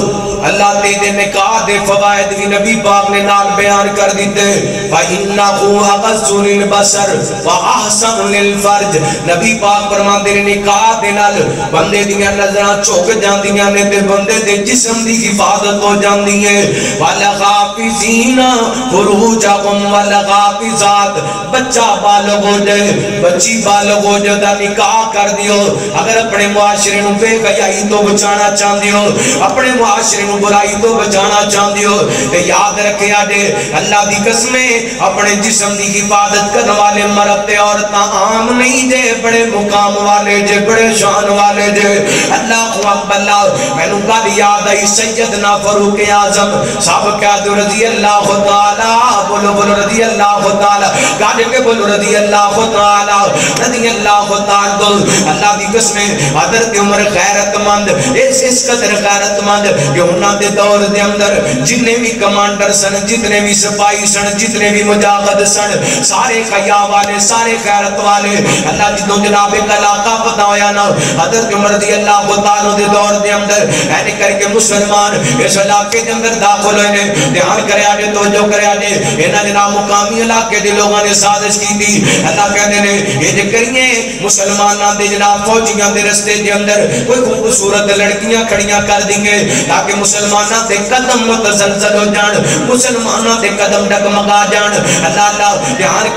اللہ دے نکاح دے فوائد بھی نبی پاک نے نال بیان کر دیتے فَإِنَّهُ أَغَضُّ لِلْبَصَرِ وَأَحْسَنُ لِلْفَرْجِ نبی پاک فرماندے نے نکاح دے نال بندے دیاں نظراں چوک جاندیاں نے تے بندے دے جسم دی حفاظت ہو جاندی ہے وَالْغَافِزِينَ فُرُوجَهُمْ وَالْغَافِزَاتِ بچہ بالغ ہو جائے بچی بالغ ہو جائے دا نکاح کر دیو اگر اپنے معاشرے نو بے حیائی تو بچانا چاہندے ہو اپنے معاشرے نو برائی تو بچانا چاہندے ہو تے یاد رکھے آڈے اللہ دی قسمیں اپنے جسم دی حفاظت کرنے والے مرد تے عورتاں عام نہیں جے بڑے مقام والے جے بڑے شان والے جے اللہ اکبر میں نو گل یاد آئی سیدنا فاروق اعظم صاحب کہہ دو رضی اللہ تعالی بولو رضی اللہ تعالی گاڑے کے بولو رضی اللہ تعالی رضی اللہ تعالی اللہ دی قسمیں حضرت عمر غیرت مند اس قدر غیرت مند کہ انہاں دے دور دے اندر جتنے بھی کمانڈر سن جتنے بھی سپاہی سن جتنے بھی مجاہد سن سارے خیا والے سارے غیرت والے اللہ جدوں جناب ایک علاقہ پتا ہویا نا حضرت عمر رضی اللہ تعالی دے دور دے اندر اینے کر کے مسلمان اس علاقے دے اندر داخل ہوئے نے دھیان کرے آجے توجہ کرے آجے انہاں جناب مقامی علاقے دے لوگاں نے سازش کی تھی اللہ کہتے نے یہ جے کریے مسلماناں دے جناب فوجیاں دے رستے دے اندر کوئی خوبصورت لڑکیاں کھڑیاں کر دیں گے تاکہ مسلماناں دے قدم متزلزل ہو جان مسلماناں دے قدم ڈگمگا جان اللہ دھیان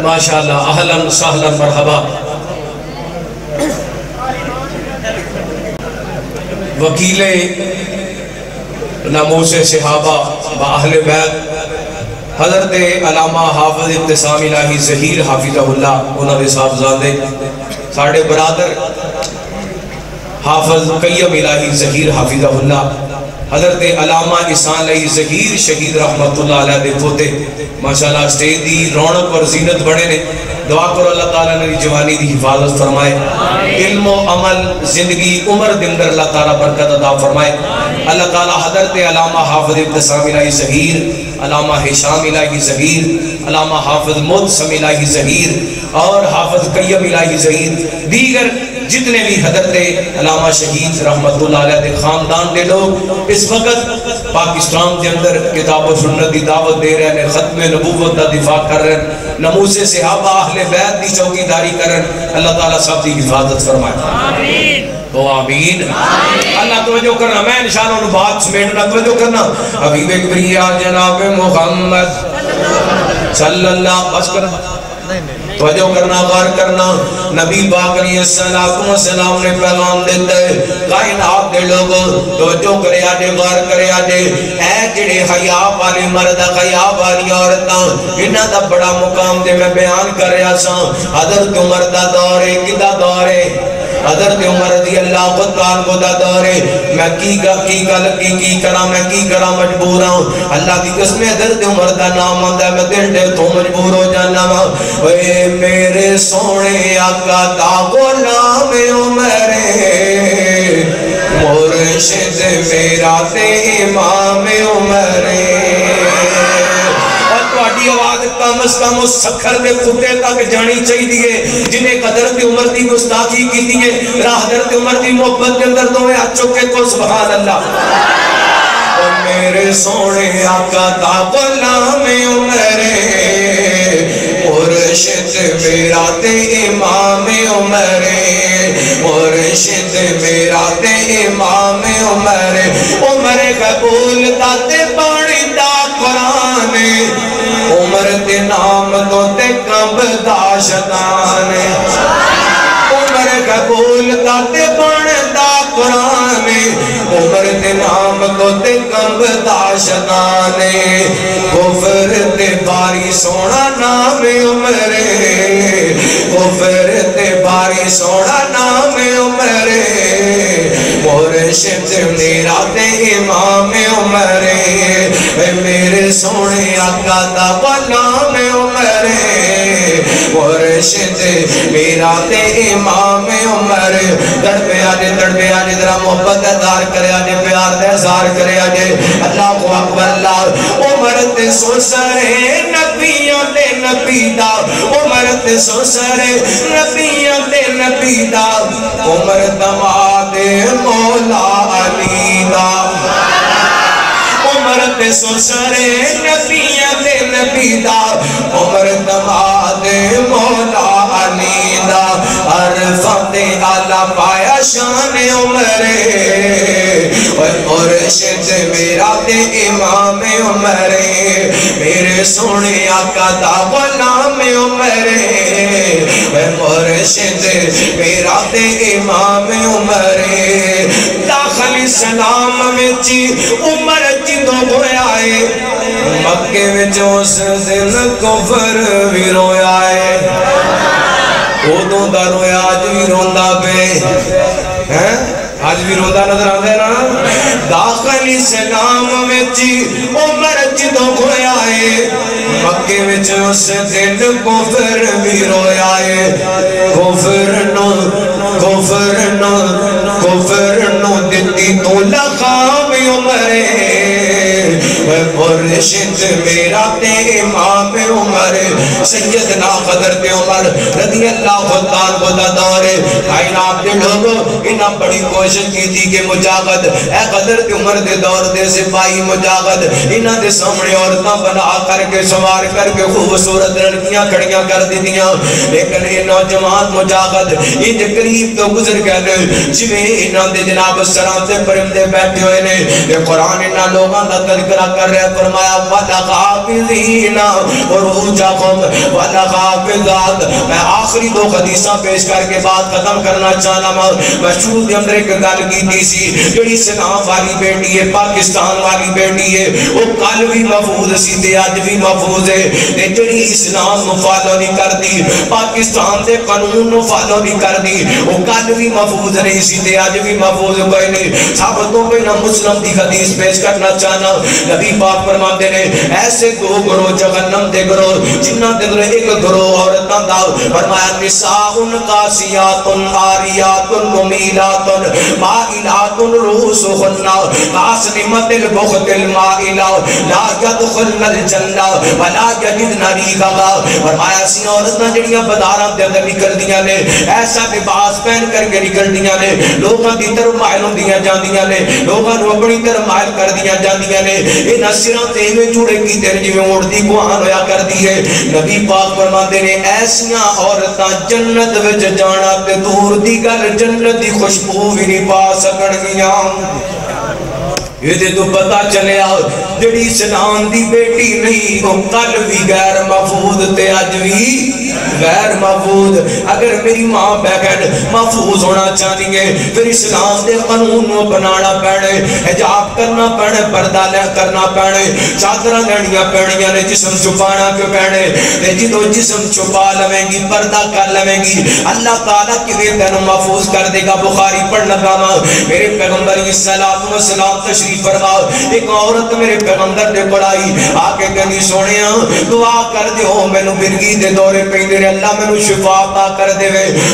ماشاءاللہ اہلا سہلا مرحبا وکیل ناموس صحابہ با اہل بیت حضرت علامہ حافظ ابتسام الہی ظہیر حافظہ اللہ انہوں نے صاحبزادے ساڑھے برادر حافظ قیم الہی ظہیر حافظہ اللہ حضرت علامہ احسان علیہ ظہیر شہید رحمت اللہ علیہ دے پوتے ماشاءاللہ اسٹیج دی رونق اور زینت بڑھے نے دعا کرو اللہ تعالیٰ نے جوانی دی حفاظت فرمائے علم و عمل زندگی عمر دندر اللہ تعالیٰ برکت عطا فرمائے اللہ تعالیٰ حضرت علامہ حافظ ابتسام الہی ظہیر علامہ ہشام الہی ظہیر علامہ حافظ مدسم الہی ظہیر اور حافظ قیم الہی ظہیر دیگر جتنے بھی حضرت علامہ شہید رحمت اللہ علیہ دے خاندان دے لوگ اس وقت پاکستان کے اندر کتاب و سنت دی دعوت دے رہے ہیں ختم نبوت دا دفاع کر رہے ہیں نموز صحابہ اہل بیت دی چوکی داری کر رہے ہیں اللہ تعالیٰ سب دی حفاظت فرمائے آمین تو آمین اللہ توجہ کرنا میں انشاءاللہ انہوں بات سمیٹنا توجہ کرنا حبیب کبریا جناب محمد صلی اللہ بس کرنا توجہ کرنا غور کرنا نبی پاک علیہ السلام نے پیغام دیتا ہے کائنات دے لوگوں توجہ کرے آجے غور کرے آجے اے جڑے حیاء والی مرد حیاء والی عورتاں انہاں دا بڑا مقام دے میں بیان کر رہا سا حضرت عمر دا دورے کدا دورے حضرت عمر رضی اللہ عنہ دا دورے میں کی کرا مجبور ہوں اللہ کی قسم حضرت عمر دا نام آندا میں دل دے تو مجبور ہو جانا اے میرے سونے آقا دا غلام عمر مرشد میرا تے امام عمر اور تو آڈی آواز کم کم اس سکھر دے کتے تک جانی چاہیے جنہیں قدر تے عمر دی گستاخی کی دیئے راہ در تے عمر دی محبت کے اندر دوئے ہاتھ چکے کو سبحان اللہ اور میرے سونے آقا دا غلام عمرے مرشد میرا تے امام عمرے مرشد میرا تے امام عمرے عمر قبول دا تے پانی دا قرآن عمر تے نام تو تے کب دا شیطان عمر قبول دا تے پانی دا قرآن عمر تے نام تو تے کب دا شیطان غفر تے باری سونا نام عمرے غفر تے باری سونا نام عمرے مرشد میرا تے امام عمرے میرے سونے آقا دا غلام عمرے مرشد میرا تے امام عمرے دڑ پہ آجے ذرا محبت دار کرے آجے پیار دے زار کرے آجے اللہ کو اکبر اللہ عمر تے سوسرے نبیوں تے نبی دا عمر تے سوسرے نبیوں تے نبی دا عمر دماد مولا علی دا عمر تے سوسرے نبیوں تے نبی دا عمر دماد مولا علی دا عرفہ تے آلہ پایا شان عمرے مرشد میرا تے امام عمرے میرے سونے آقا دا غلام عمرے مرشد میرا تے امام عمرے داخل اسلام میں چی عمر جدو ہویا ہے مکے میں جو اس دن کفر بھی رویا ہے ادوں دا رویا آج بھی روندا پہ آج بھی روندہ نظر آدھے نا داخل اسلام میں چی عمر جدو ہویا ہے مکے میں جو اس دن کفر بھی رویا ہے کفر نو دتی تو لقام عمرے مرشد میرا تے امام عمر سیدنا حضرت عمر رضی اللہ عنہ دا دور کائنات دے لوگوں انہاں بڑی کوشش کی تھی کہ مجاہد اے حضرت عمر دے دور دے سپاہی مجاہد انہاں دے سامنے عورتاں بنا کر کے سوار کر کے خوبصورت لڑکیاں کھڑیاں کر دی دیاں لیکن یہ نوجوان مجاہد ان قریب تو گزر گئے جویں انہاں دے جناب سلام سے پرندے بیٹھے ہوئے نے یہ قرآن انہاں لوگاں دا تذکرہ کر رہے فرمایا وَلَغَافِذِينَ وَرُوجَهُمْ وَلَغَافِذَاتِ میں آخری دو حدیثاں پیش کر کے بات ختم کرنا چاہنا میں شروع کے اندر ایک گل کی تھی سی جڑی اسلام والی بیٹی ہے پاکستان والی بیٹی ہے وہ کل بھی محفوظ سی تے اج بھی محفوظ ہے تے جڑی اسلام نو فالو نہیں کردی پاکستان دے قانون نو فالو نہیں کردی وہ کل بھی محفوظ نہیں سی تے اج بھی محفوظ کوئی نہیں سب تو پہلا مسلم دی حدیث پیش کرنا چاہنا نبی پاک فرماتے ہیں ایسے دو گروہ جہنم دے گروہ جنہ دے گروہ ایک گروہ عورتاں دا فرمایا نساء قاسیات عاریات ممیلات مائلات رؤوسہن کاسنمۃ البخت المائلہ لا يدخلن الجنہ ولا یجدن ریحہا فرمایا سی عورتاں جڑیاں بازاراں دے اندر نکلدیاں نے ایسا لباس پہن کر کے نکلدیاں نے لوگاں دی طرف مائل ہوندیاں جاندیاں نے لوگاں نو اپنی طرف مائل کر دیاں جاندیاں نے انہاں سراں تے میں جوڑے کی تیرے جویں اڑدی کوہان ہویا کر دی ہے نبی پاک فرماندے نے ایسیاں عورتاں جنت وچ جانا تے دور دی گل جنت دی خوشبو بھی نہیں پا سکن گیاں یہ دے تو پتا چلے آؤ جڑی اسلام دی بیٹی نہیں وہ کل بھی غیر محفوظ تے اج بھی غیر محفوظ اگر میری ماں بہن محفوظ ہونا چاہتی ہے پھر اسلام دے قانون کو بنانا پڑے حجاب کرنا پڑے پردہ کرنا پڑے چادراں لینیاں پڑنیاں نے جسم چھپانا کیوں پڑے جدو جسم چھپا لویں گی پردہ کر لویں گی اللہ تعالیٰ کی تینوں محفوظ کر دے گا بخاری پڑھ لگا میرے پیغمبر علیہ السلام تشریف نصیب فرما. ایک عورت میرے پیغمبر دے پڑھائی آکے کہنی سونیا دعا کر دیو مینوں مرگی دے دورے پیندے نے اللہ مینوں شفا عطا کر دے.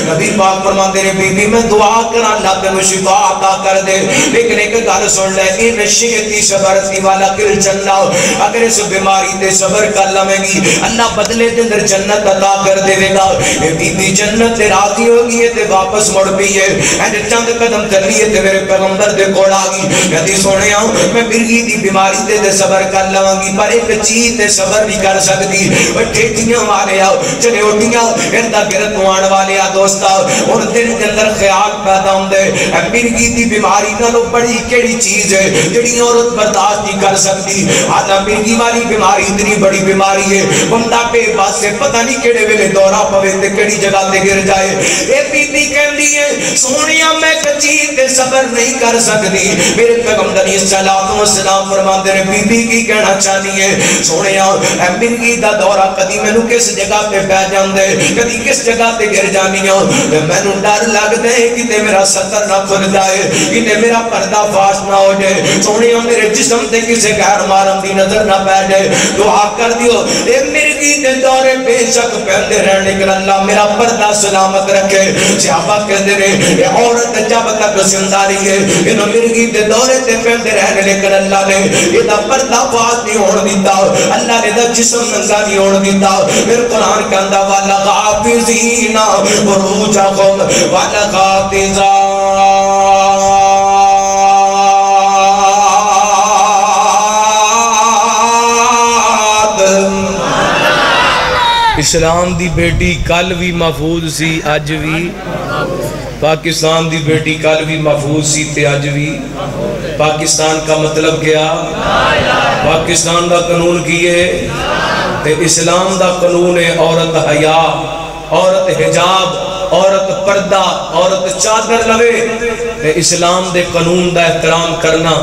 نبی پاک فرماندے نے بی بی میں دعا کراں اللہ تینوں شفا عطا کر دے. لیکن ایک گل سن لے ان شیتی صبرتی والا کل چندا اگر اس بیماری تے صبر کر لویں گی اللہ بدلے دے اندر جنت عطا کر دے گا. اے بی بی جنت تے راضی ہو گئی تے واپس مڑ پئی ہے. اینڈ چند قدم چلی تے میرے پیغمبر دے کول آ گئی کہندی سونیا میں مرگی دی بیماری تے صبر کر لواں گی پر ایک چیز تے صبر نہیں کر سکتی. او ٹھیٹیاں والے آ چلے اٹھیاں اندا گرد وان والے آ دوستا ہن دل دے اندر خیال پیدا ہوندے اے مرگی دی بیماری نالوں بڑی کیڑی چیز ہے جڑی عورت برداشت نہیں کر سکتی. آدھا مرگی والی بیماری اتنی بڑی بیماری ہے بندہ بے بس سے پتہ نہیں کیڑے ویلے دورہ پوے تے کیڑی جگہ تے گر جائے. اے بی بی کہندی ہے سونیا میں چیز تے صبر نہیں کر سکتی. میرے پیغمبر علیہ الصلوۃ والسلام فرماندے نے بی بی کی کہنا چاہنی ہے سونیا اے مرگی دا دورہ کدی مینوں کس جگہ تے پے جاندے کدی کس جگہ تے گر جانی ہوں مینوں ڈر لگدا ہے کہ میرا ستر نہ کھل جائے کہ میرا پردہ فاش نہ ہو جائے. سونیا میرے جسم تے کسے غیر محرم دی نظر نہ پے جائے. دعا کر دیو اے مرگی دے دورے بے شک پیندے رہنے کہ اللہ میرا پردہ سلامت رکھے. صحابہ کہندے نے اے عورت جب تک زندہ رہی ہے انہاں مرگی دے دورے تے پیندے رہنے لیکن اللہ نے ادا پردہ فاش نہیں ہون دیتا اللہ نے دا جسم ننگا نہیں ہون دیتا. پھر قرآن کہندا والا غافظین فروجہم والا غافظات اسلام دی بیٹی کل بھی محفوظ سی اج بھی پاکستان دی بیٹی کل بھی محفوظ سی تے اج بھی. پاکستان کا مطلب کیا پاکستان دا قانون کیے تے اسلام دا قانون ہے عورت حیا عورت حجاب عورت پردہ عورت چادر لوے تے اسلام دے قانون دا احترام کرنا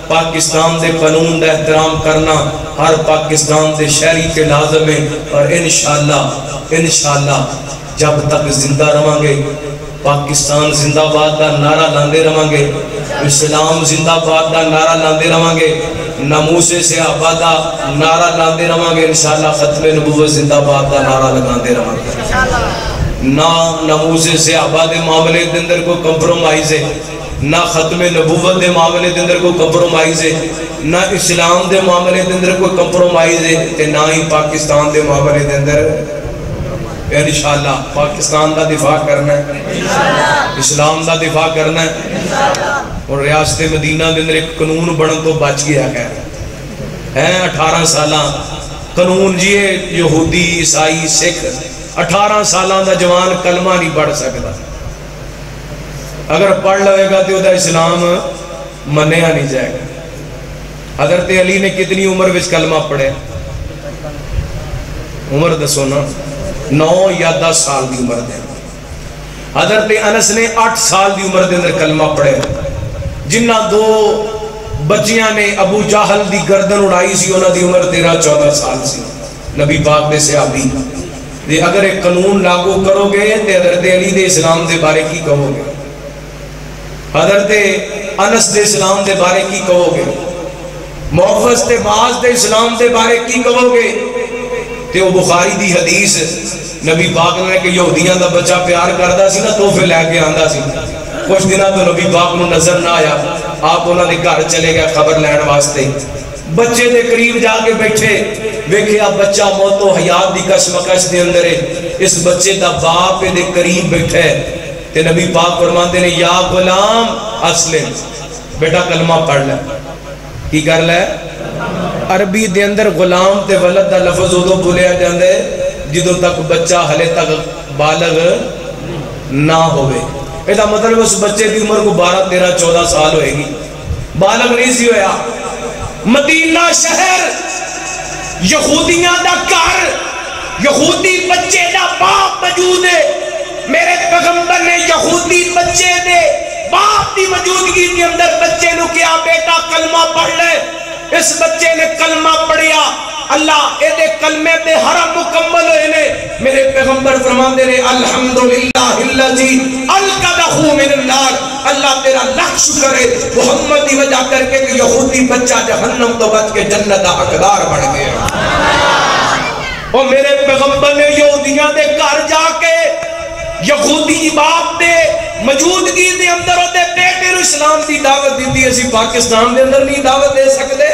پاکستان دے قانون دا احترام کرنا ہر پاکستان دے شہری کے لازم ہے. اور انشاءاللہ جب تک زندہ رہاں گے پاکستان زندہ باد دا نعرہ لاندے رہاں گے اسلام زندہ باد دا نعرہ لاندے رہاں گے ناموس صحابہ دا نعرہ لاندے رہاں گے انشاءاللہ ختم نبوت زندہ باد دا نعرہ لگاندے رہاں گے. نہ ناموس صحابہ دے معاملے دے اندر کوئی کمپرومائز ہے نہ ختم نبوت دے معاملے دے اندر کوئی کمپرومائز ہے نہ اسلام دے معاملے دے اندر کوئی کمپرومائز ہے تے نہ ہی پاکستان دے معاملے دے اندر. انشاءاللہ پاکستان دا دفاع کرنا ہے اسلام دا دفاع کرنا ہے. اور ریاست مدینہ دے اندر ایک قانون بنن تو بچ گیا ہے 18 سالہ قانون جی یہودی عیسائی سکھ 18 سالہ دا جوان کلمہ نہیں پڑھ سکتا. اگر پڑھ لوے گا تو دا اسلام منیا نہیں جائے گا. حضرت علی نے کتنی عمر وچ کلمہ پڑھے عمر دسو نا 9 یا 10 سال دی عمر دے. حضرت انس نے 8 سال دی عمر دے اندر کلمہ پڑھے. جنہ 2 بچیاں نے ابو جہل دی گردن اڑائی سی انہاں دی عمر 13-14 سال سی. نبی پاک دے صحابی دے اگر ایک قانون لاگو کرو گے تے حضرت علی دے اسلام دے بارے کی کہو گے حضرت انس دے اسلام دے بارے کی کہو گے محفظ تے معاذ دے اسلام دے بارے کی کہو گے. تے وہ بخاری دی حدیث نبی پاک نے کہ یہودیاں دا بچہ پیار کردا سی نا تحفے لے کے آندا سی. کچھ دنوں تو نبی پاک نو نظر نہ آیا آپ انہاں دے گھر چلے گئے خبر لین واسطے. بچے دے قریب جا کے بیٹھے ویکھیا بچہ موت و حیات دی کشمکش دے اندر ہے. اس بچے دا باپ دے قریب بیٹھا ہے تے نبی پاک فرماندے نے یا غلام اسلم بیٹا کلمہ پڑھ لے. کی کر لے عربی دے اندر غلام تے ولد دا لفظ ادو بولیا جاندے جدوں تک بچہ ہلے تک بالغ نہ ہوئے. ایسا مطلب اس بچے کی عمر کو 12-13-14 سال ہوئے گی بالغ نہیں سی ہویا. مدینہ شہر یہودیاں دا گھر یہودی بچے دا باپ موجود ہے. میرے پیغمبر نے یہودی بچے دے باپ دی موجودگی کے اندر بچے نو کیا بیٹا کلمہ پڑھ لے. اس بچے نے کلمہ پڑھیا اللہ اے دے کلمے دے حرم مکمل ہوئے نے میرے پیغمبر فرمان دے رہے الحمدللہ اللذی القدہو من النار اللہ تیرا لاکھ شکر ہے محمد دی وجہ کر کے کہ یہودی بچہ جہنم تو بچ کے جنت حقدار بڑھ گیا اور میرے پیغمبر نے یہودیاں دے گھر جا کے یہودی باپ دے موجودگی دے اندر ہوتے بیٹے رو اسلام دی دعوت دی تھی اسی پاکستان دے اندر نہیں دعوت دے سکتے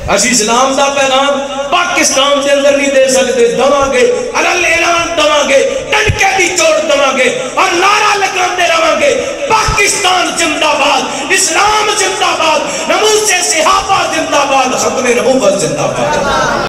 اسی اسلام دا پیغام پاکستان دے اندر نہیں دے سکتے دماں گے علل اعلان دماں گے ٹنکے دی چوٹ دماں گے اور نعرہ لگان دے رہاں گے پاکستان زندہ باد اسلام زندہ باد نموز سے صحابہ زندہ باد ختم نبوت زندہ باد